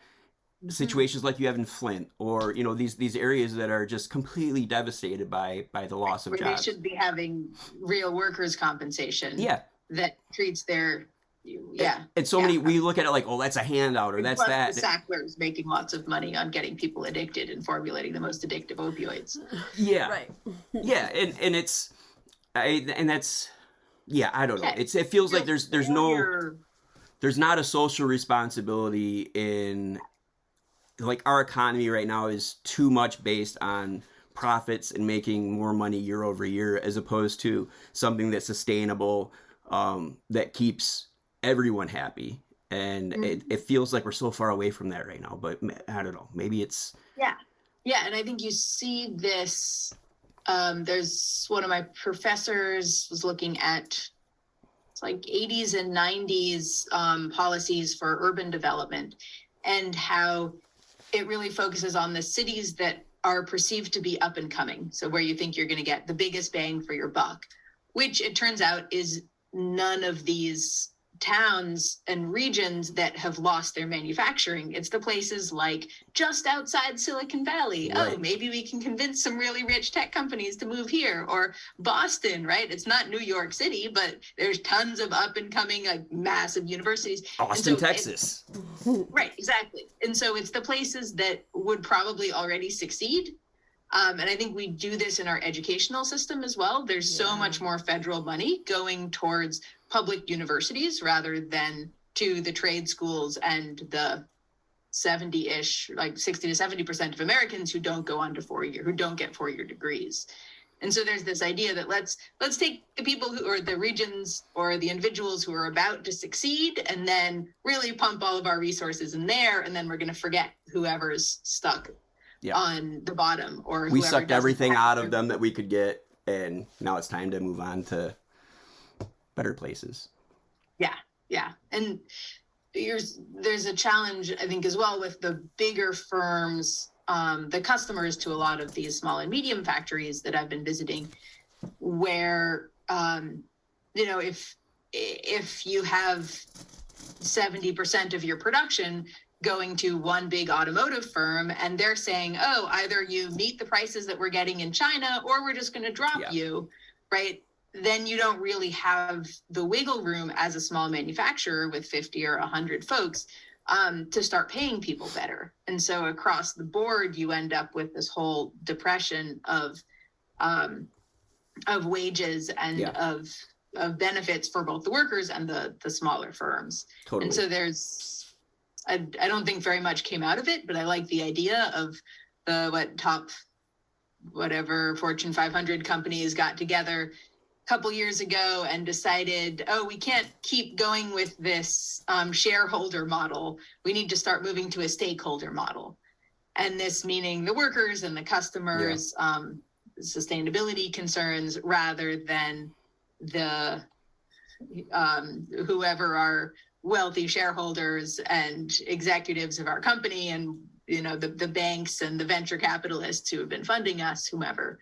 situations like you have in Flint, or, these areas that are just completely devastated by the loss of jobs. They should be having real workers' compensation. Yeah. That treats their... And so many, we look at it like, oh, that's a handout, or that's that. The Sacklers making lots of money on getting people addicted and formulating the most addictive opioids. Yeah. Right. Yeah. And that's, I don't know. It feels like there's not a social responsibility in, our economy right now is too much based on profits and making more money year over year, as opposed to something that's sustainable, that keeps everyone happy. And it feels like we're so far away from that right now, but I don't know, maybe it's and I think you see this. There's one of my professors was looking at 80s and 90s policies for urban development, and how it really focuses on the cities that are perceived to be up and coming, so where you think you're going to get the biggest bang for your buck, which it turns out is none of these towns and regions that have lost their manufacturing. It's the places like just outside Silicon Valley. Right. Oh, maybe we can convince some really rich tech companies to move here. Or Boston, right? It's not New York City, but there's tons of up and coming massive universities. Austin, Texas. Right, exactly. And so it's the places that would probably already succeed. And I think we do this in our educational system as well. There's so much more federal money going towards public universities rather than to the trade schools and the 70-ish, 60 to 70% of Americans who don't go on to who don't get 4-year degrees. And so there's this idea that let's take the people who are the regions or the individuals who are about to succeed, and then really pump all of our resources in there, and then we're going to forget whoever's stuck on the bottom, or we sucked everything out of them that we could get, and now it's time to move on to better places. Yeah. And there's a challenge, I think, as well with the bigger firms, the customers to a lot of these small and medium factories that I've been visiting, where if you have 70% of your production going to one big automotive firm, and they're saying, oh, either you meet the prices that we're getting in China, or we're just going to drop you, right? Then you don't really have the wiggle room as a small manufacturer with 50 or 100 folks to start paying people better. And so across the board, you end up with this whole depression of wages and of benefits for both the workers and the smaller firms. Totally. And so there's I don't think very much came out of it, but I like the idea of the top whatever Fortune 500 companies got together a couple years ago and decided, oh, we can't keep going with this shareholder model. We need to start moving to a stakeholder model. And this meaning the workers and the customers, sustainability concerns, rather than the whoever are wealthy shareholders and executives of our company, and the banks and the venture capitalists who have been funding us, whomever.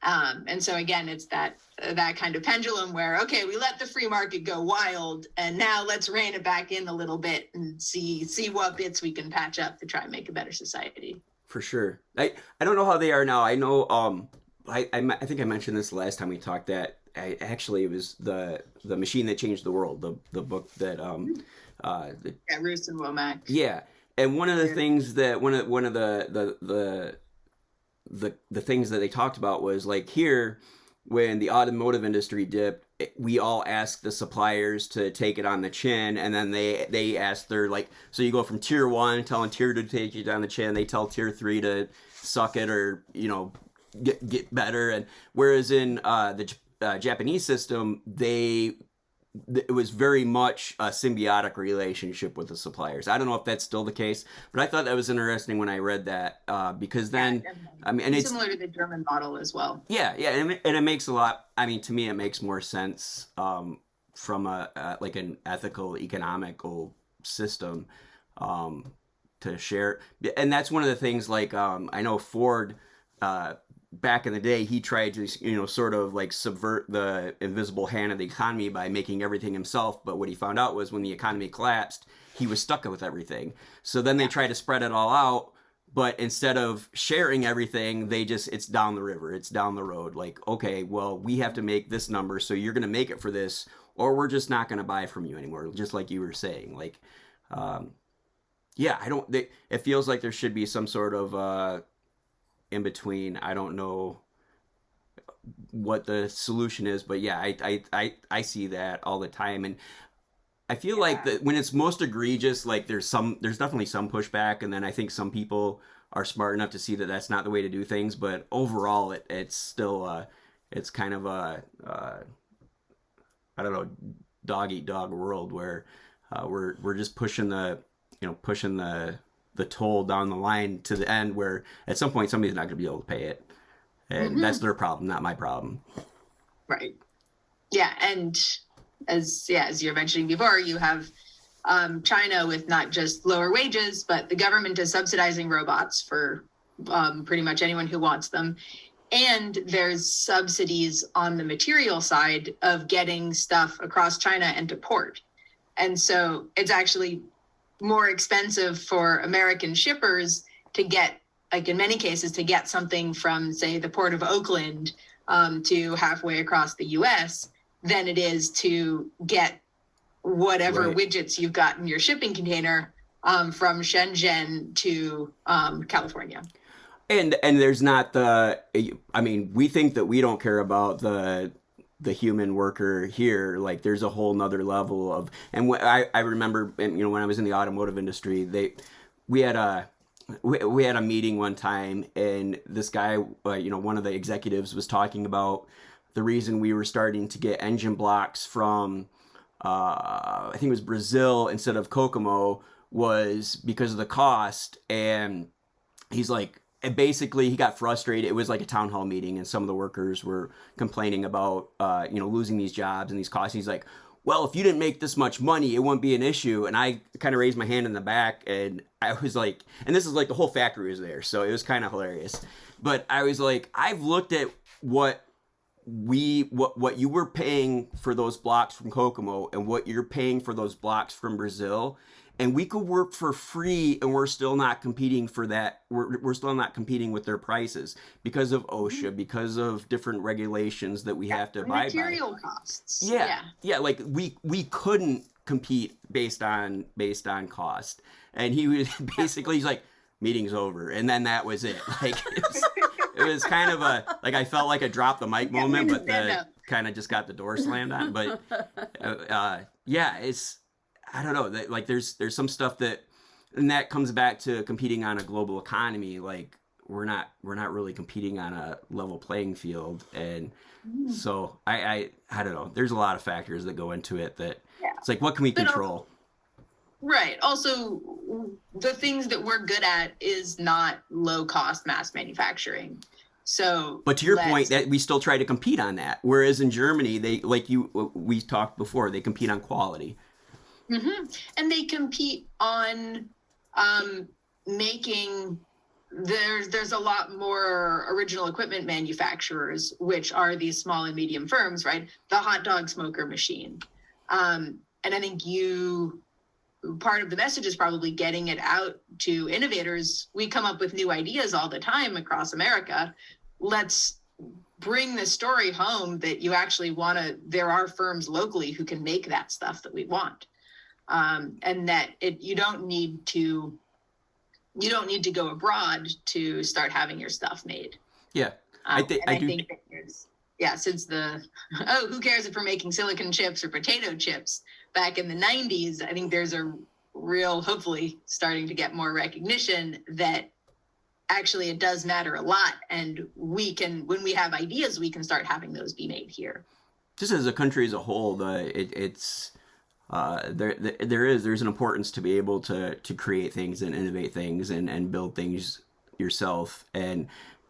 And so again, it's that kind of pendulum where, okay, we let the free market go wild, and now let's rein it back in a little bit and see what bits we can patch up to try and make a better society. For sure. I don't know how they are now. I know I think I mentioned this last time we talked, that it was the Machine That Changed the World, the book that Roos and Womack. Yeah. And one of the things that one of the things that they talked about was, like, here, when the automotive industry dipped, we all asked the suppliers to take it on the chin, and then they asked their, like, so you go from tier 1 telling tier 2 to take you down the chin, they tell tier 3 to suck it or get better. And whereas in the Japanese system, it was very much a symbiotic relationship with the suppliers. I don't know if that's still the case, but I thought that was interesting when I read that, because then, and it's similar to the German model as well. Yeah, and it makes a lot. I mean, to me, it makes more sense from like an ethical, economical system to share. And that's one of the things. Like, I know Ford. Back in the day, he tried to, sort of like subvert the invisible hand of the economy by making everything himself. But what he found out was when the economy collapsed, he was stuck with everything. So then they tried to spread it all out. But instead of sharing everything, it's down the river. It's down the road. Like, okay, well, we have to make this number. So you're going to make it for this, or we're just not going to buy from you anymore. Just like you were saying, like, it feels like there should be some sort of, in between. I don't know what the solution is, but yeah, I see that all the time. And I feel like that when it's most egregious, like there's definitely some pushback, and then I think some people are smart enough to see that that's not the way to do things. But overall, it's still it's kind of a I don't know, dog eat dog world where we're just pushing the toll down the line to the end, where at some point somebody's not going to be able to pay it, and that's their problem, not my problem. Right. Yeah, and as you're mentioning before, you have China with not just lower wages, but the government is subsidizing robots for pretty much anyone who wants them, and there's subsidies on the material side of getting stuff across China and to port, and so it's actually more expensive for American shippers to get, like in many cases, to get something from, say, the port of Oakland to halfway across the U.S. than it is to get whatever widgets you've got in your shipping container from Shenzhen to California. And there's not we think that we don't care about the human worker here. Like, there's a whole nother level of, and I remember, when I was in the automotive industry, we had a meeting one time, and this guy, one of the executives was talking about the reason we were starting to get engine blocks from, I think it was Brazil instead of Kokomo, was because of the cost. And he's like, and basically he got frustrated. It was like a town hall meeting, and some of the workers were complaining about, losing these jobs and these costs. He's like, well, if you didn't make this much money, it wouldn't be an issue. And I kind of raised my hand in the back, and I was like, and this is like the whole factory was there, so it was kind of hilarious. But I was like, I've looked at what you were paying for those blocks from Kokomo and what you're paying for those blocks from Brazil. And we could work for free, and we're still not competing for that. We're still not competing with their prices because of OSHA, because of different regulations that we have to abide by. Material costs. Yeah. Like we couldn't compete based on cost. And he was basically, he's like, meeting's over, and then that was it. Like it was kind of I felt like a drop the mic moment, but kind of just got the door slammed on. But it's. I don't know. Like there's some stuff that and that comes back to competing on a global economy. Like we're not really competing on a level playing field, and so I don't know. There's a lot of factors that go into it that it's like, what can we control? Right. Also, the things that we're good at is not low cost mass manufacturing. So, but to your point, that we still try to compete on that. Whereas in Germany, we talked before, they compete on quality. And they compete on making. There's a lot more original equipment manufacturers, which are these small and medium firms, right? The hot dog smoker machine, and I think part of the message is probably getting it out to innovators. We come up with new ideas all the time across America. Let's bring the story home that you actually there are firms locally who can make that stuff that we want. And that you don't need to go abroad to start having your stuff made. Yeah. I think that since who cares if we're making silicon chips or potato chips back in the 90s, I think there's a real, hopefully starting to get more recognition that actually it does matter a lot. And when we have ideas, we can start having those be made here. Just as a country as a whole, there's an importance to be able to create things and innovate things and build things yourself, and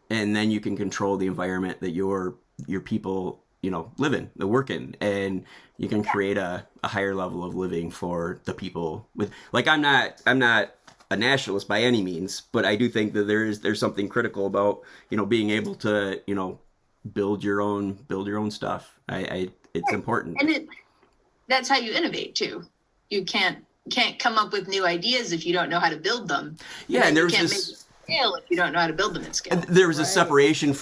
then you can control the environment that your people live in, that work in, and you can create a higher level of living for the people. With I'm not a nationalist by any means, but I do think that there's something critical about being able to build your own stuff. It's important. And that's how you innovate too. You can't come up with new ideas if you don't know how to build them. Yeah, and you can't make it scale if you don't know how to build them at scale. There was a separation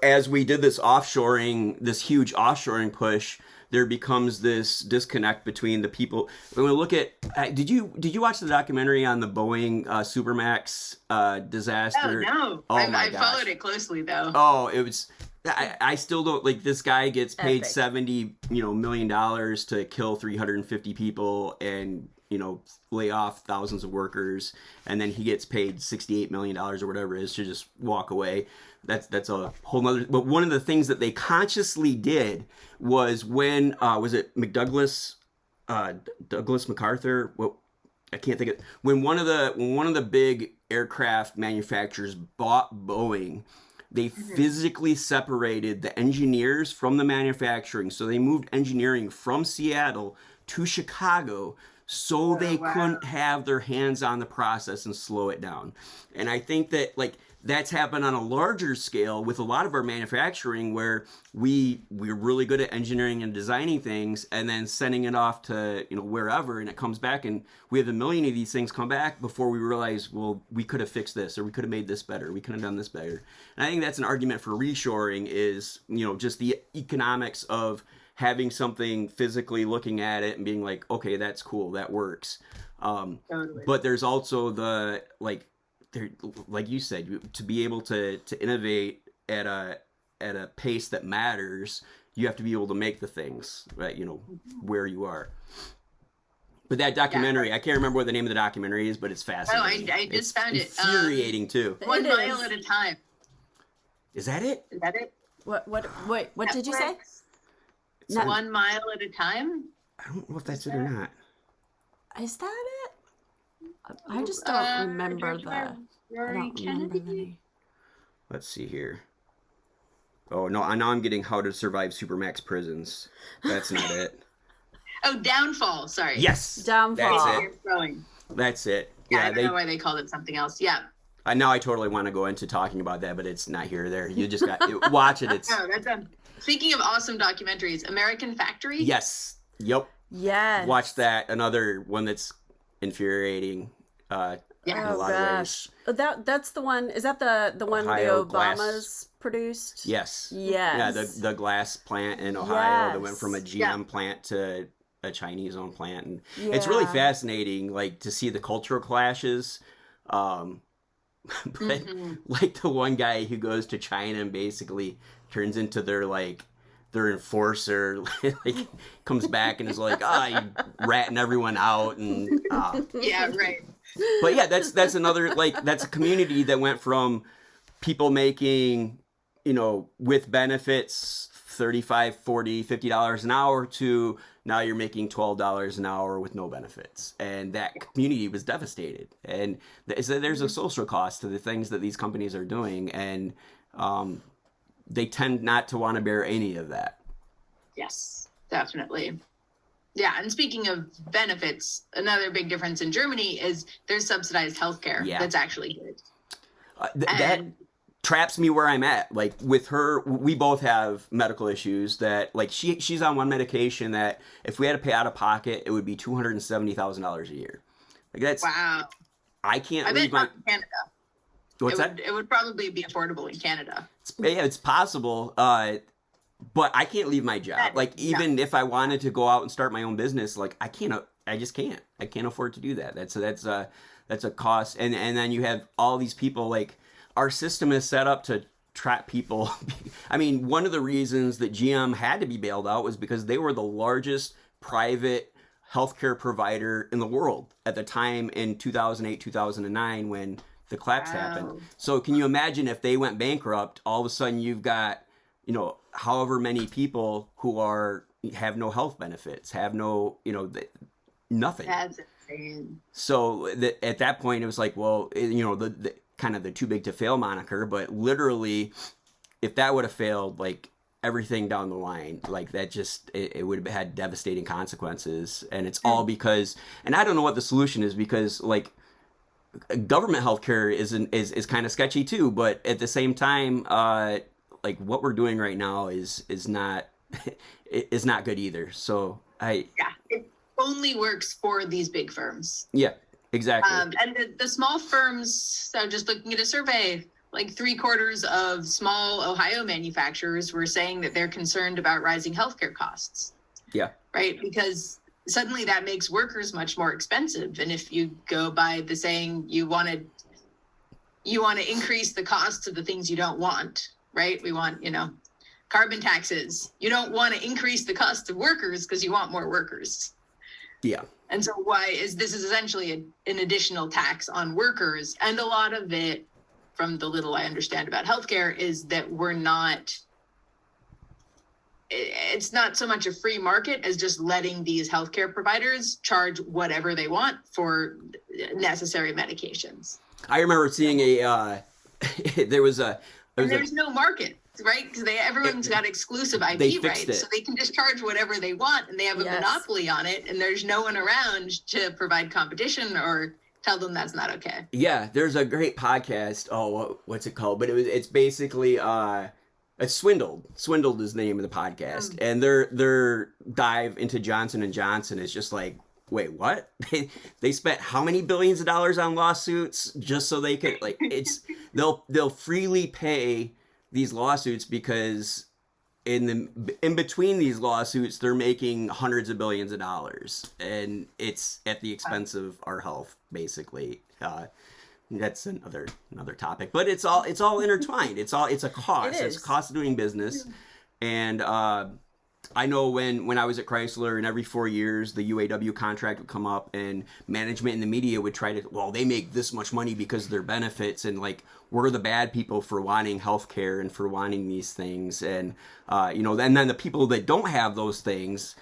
as we did this huge offshoring push. There becomes this disconnect between the people. When we look at, did you watch the documentary on the Boeing Supermax disaster? Oh no, I followed it closely though. Oh, it was. I still don't this guy gets paid $70 million to kill 350 people and lay off thousands of workers, and then he gets paid $68 million or whatever it is to just walk away. That's a whole nother. But one of the things that they consciously did was when was it Douglas MacArthur? Well, I can't think of when one of the big aircraft manufacturers bought Boeing. They physically separated the engineers from the manufacturing. So they moved engineering from Seattle to Chicago so they couldn't have their hands on the process and slow it down. And I think that that's happened on a larger scale with a lot of our manufacturing, where we're really good at engineering and designing things and then sending it off to wherever, and it comes back, and we have a million of these things come back before we realize, well, we could have fixed this, or we could have made this better, we could have done this better. And I think that's an argument for reshoring, is just the economics of having something, physically looking at it and being like, okay, that's cool, that works. Totally. But there's also the like you said, to be able to innovate at a pace that matters, you have to be able to make the things right, where you are. But that documentary, I can't remember what the name of the documentary is, but it's fascinating. I just found it. Infuriating too. 1 mile at a time. Is that it? Is that it? What did you say? It's 1 mile at a time. I don't know if that's it or not. Is that it? I just don't remember the name. Let's see here. Oh, no, now I'm getting How to Survive Supermax Prisons. That's not it. Oh, Downfall, sorry. Yes. Downfall. That's it. Yeah, I don't know why they called it something else. Yeah. Now I totally want to go into talking about that, but it's not here or there. You just got watch it. It's Speaking of awesome documentaries, American Factory. Yes. Yep. Yes. Watch that. Another one that's infuriating. Oh gosh. That's the one. Is that the one Ohio the Obamas glass produced? Yes. Yes. Yeah, the glass plant in Ohio that went from a GM Yeah. plant to a Chinese owned plant, and it's really fascinating, to see the cultural clashes. But the one guy who goes to China and basically turns into their enforcer, comes back and is like, you ratting everyone out, and Yeah, right. But yeah, that's another, like, that's a community that went from people making, with benefits, $35, $40, $50 an hour to now you're making $12 an hour with no benefits. And that community was devastated. And there's a social cost to the things that these companies are doing. And they tend not to want to bear any of that. Yes, definitely. Yeah, and speaking of benefits, another big difference in Germany is there's subsidized healthcare that's actually good. That traps me where I'm at. Like with her, we both have medical issues that, like, she's on one medication that if we had to pay out of pocket, it would be $270,000 a year. Like that's wow. I can't leave my Canada. What's that? It would probably be affordable in Canada. It's possible. But I can't leave my job. Like, even if I wanted to go out and start my own business, like, I just can't. I can't afford to do that. That's a cost. And then you have all these people, like, our system is set up to trap people. I mean, one of the reasons that GM had to be bailed out was because they were the largest private healthcare provider in the world at the time in 2008, 2009, when the collapse happened. So can you imagine if they went bankrupt, all of a sudden you've got, however many people who have no health benefits, have no, nothing. That's insane. So at that point, it was like, well, the kind of the too big to fail moniker, but literally, if that would have failed, like everything down the line, like that just, it would have had devastating consequences. And it's all because, and I don't know what the solution is, because like government healthcare is kind of sketchy too, but at the same time, like what we're doing right now is not good either. So it only works for these big firms. Yeah, exactly. And the small firms. So just looking at a survey, like 3/4 of small Ohio manufacturers were saying that they're concerned about rising healthcare costs. Yeah. Right, because suddenly that makes workers much more expensive. And if you go by the saying, you want to increase the cost of the things you don't want. Right? We want, carbon taxes. You don't want to increase the cost of workers because you want more workers. Yeah. And so this is essentially an additional tax on workers. And a lot of it, from the little I understand about healthcare, is that it's not so much a free market as just letting these healthcare providers charge whatever they want for necessary medications. I remember seeing there's no market, right? Because everyone's got exclusive IP rights, so they can just charge whatever they want, and they have a monopoly on it, and there's no one around to provide competition or tell them that's not okay. Yeah, there's a great podcast. Oh, what's it called? But it's basically it's Swindled. Swindled is the name of the podcast, and their dive into Johnson & Johnson is just like, wait, what? They spent how many billions of dollars on lawsuits just so they could, like, they'll freely pay these lawsuits because in between these lawsuits they're making hundreds of billions of dollars, and it's at the expense of our health, basically. That's another topic, but it's all intertwined. It's a cost. It's a cost of doing business, and I know when I was at Chrysler, and every 4 years the UAW contract would come up, and management and the media would try to, well, they make this much money because of their benefits, and like we're the bad people for wanting healthcare and for wanting these things, and and then the people that don't have those things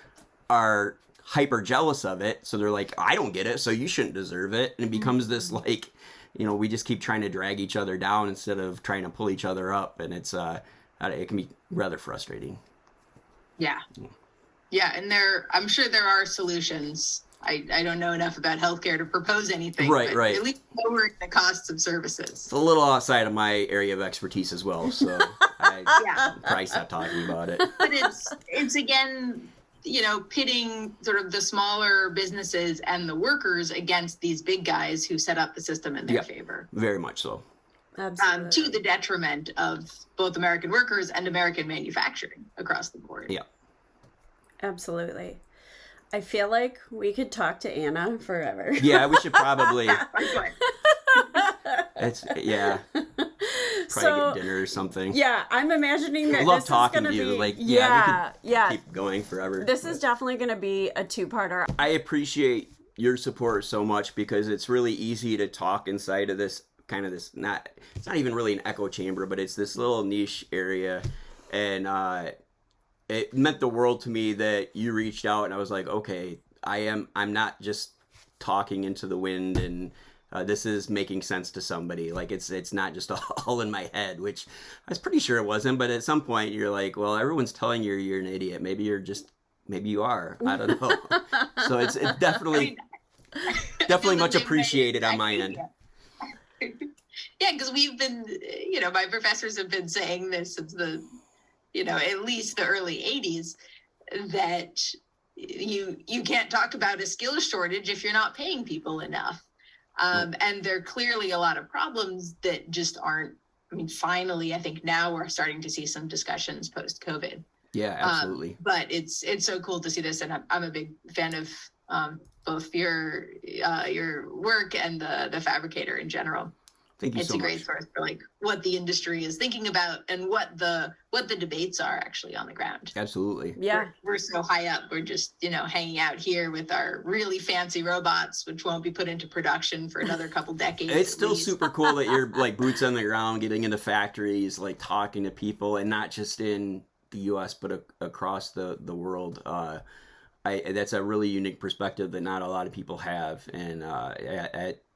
are hyper jealous of it, so they're like, I don't get it, so you shouldn't deserve it, and it becomes this like, we just keep trying to drag each other down instead of trying to pull each other up, and it can be rather frustrating. Yeah, and I'm sure there are solutions. I don't know enough about healthcare to propose anything. Right. At least lowering the costs of services. It's a little outside of my area of expertise as well, so I probably stop talking about it. But it's again, pitting sort of the smaller businesses and the workers against these big guys who set up the system in their favor. Very much so. Absolutely. To the detriment of both American workers and American manufacturing across the board. Yeah. Absolutely. I feel like we could talk to Anna forever. Yeah, we should probably. Probably get dinner or something. Yeah, I'm imagining that I love talking to you. We could keep going forever. This is definitely going to be a two-parter. I appreciate your support so much, because it's really easy to talk inside of this kind of this, it's not even really an echo chamber, but it's this little niche area. And it meant the world to me that you reached out, and I was like, okay, I'm not just talking into the wind, and this is making sense to somebody. Like it's not just all in my head, which I was pretty sure it wasn't. But at some point you're like, well, everyone's telling you're an idiot. Maybe you are. I don't know. So it's definitely much appreciated on my end. Yeah, because we've been, my professors have been saying this since the, at least the early 80s, that you can't talk about a skills shortage if you're not paying people enough. And there are clearly a lot of problems that just aren't, finally, I think now we're starting to see some discussions post-COVID. Yeah, absolutely. But it's so cool to see this, and I'm a big fan of both your work and the Fabricator in general. Thank you so much. It's a great source for like what the industry is thinking about and what the debates are actually on the ground. Absolutely. Yeah. We're so high up. We're just, hanging out here with our really fancy robots, which won't be put into production for another couple decades. It's still super cool that you're like boots on the ground, getting into factories, like talking to people, and not just in the US, but across the world. That's a really unique perspective that not a lot of people have. And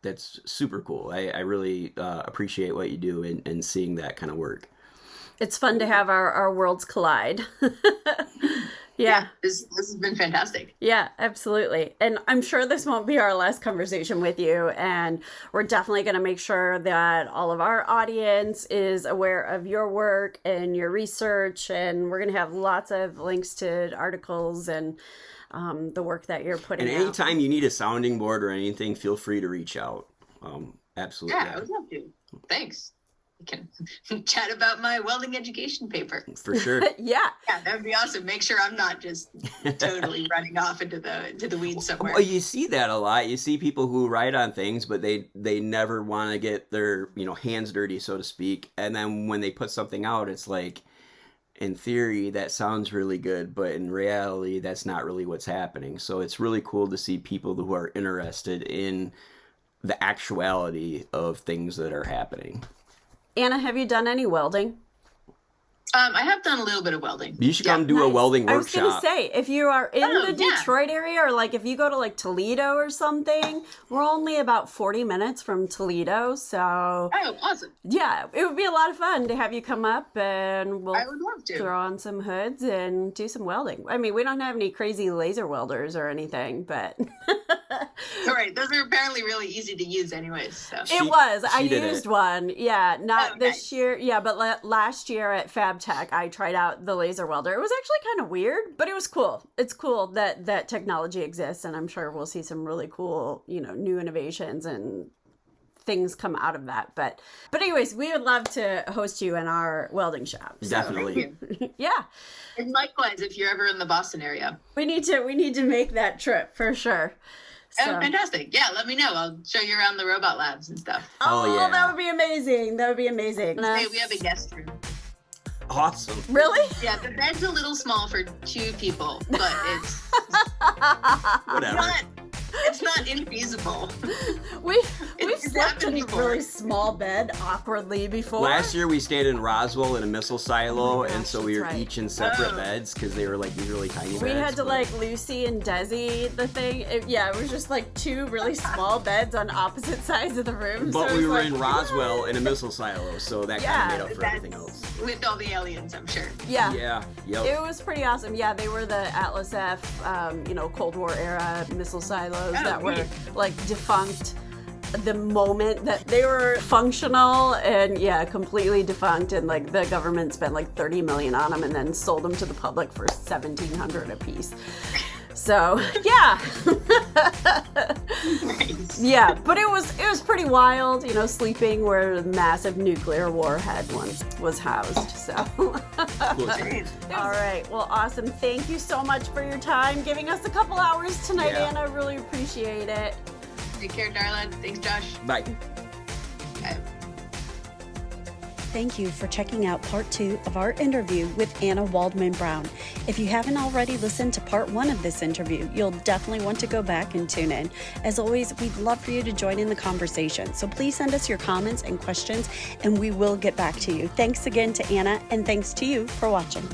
that's super cool. I really appreciate what you do and seeing that kind of work. It's fun to have our worlds collide. Yeah. This has been fantastic. Yeah, absolutely. And I'm sure this won't be our last conversation with you. And we're definitely going to make sure that all of our audience is aware of your work and your research. And we're going to have lots of links to articles and the work that you're putting out. And anytime you need a sounding board or anything, feel free to reach out. Absolutely. Yeah, I would love to. Thanks. We can chat about my welding education paper. For sure. Yeah. Yeah, that would be awesome. Make sure I'm not just totally running off into the weeds somewhere. Well, you see that a lot. You see people who write on things, but they never want to get their hands dirty, so to speak. And then when they put something out, it's like, in theory, that sounds really good, but in reality, that's not really what's happening. So it's really cool to see people who are interested in the actuality of things that are happening. Anna, have you done any welding? I have done a little bit of welding. You should come do a welding workshop. I was going to say, if you are in the Detroit area, or like if you go to like Toledo or something, we're only about 40 minutes from Toledo. So, oh, awesome. Yeah, it would be a lot of fun to have you come up, and we'll I would love to throw on some hoods and do some welding. We don't have any crazy laser welders or anything, but... All right, those are apparently really easy to use anyways. So. I used one. Yeah, not this year. Yeah, but last year at Fab Tech, I tried out the laser welder. It was actually kind of weird, but it was cool. It's cool that technology exists, and I'm sure we'll see some really cool, new innovations and things come out of that. But anyways, we would love to host you in our welding shop. So. Definitely. Yeah. And likewise, if you're ever in the Boston area, we need to make that trip for sure. So. Oh, fantastic. Yeah, let me know. I'll show you around the robot labs and stuff. Oh, yeah. That would be amazing. Hey, we have a guest room. Awesome. Really? Yeah, the bed's a little small for 2 people, but it's whatever. It's not infeasible. We've slept in a really small bed awkwardly before. Last year we stayed in Roswell in a missile silo, and so we were each in separate beds because they were like these really tiny beds. We had to like Lucy and Desi the thing. It was just like 2 really small beds on opposite sides of the room. But so we were in Roswell in a missile silo, so that kind of made up for everything else. With all the aliens, I'm sure. Yeah. Yeah. Yep. It was pretty awesome. Yeah, they were the Atlas F, Cold War era missile silos that were like defunct the moment that they were functional, and completely defunct, and like the government spent like $30 million on them and then sold them to the public for $1,700 a piece. So yeah. Nice. Yeah, but it was pretty wild, sleeping where the massive nuclear warhead once was housed. So all right, well, awesome. Thank you so much for your time, giving us a couple hours tonight, Anna. I really appreciate it. Take care, Darla. Thanks, Josh. Bye. Bye. Thank you for checking out part 2 of our interview with Anna Waldman-Brown. If you haven't already listened to part 1 of this interview, you'll definitely want to go back and tune in. As always, we'd love for you to join in the conversation. So please send us your comments and questions, and we will get back to you. Thanks again to Anna, and thanks to you for watching.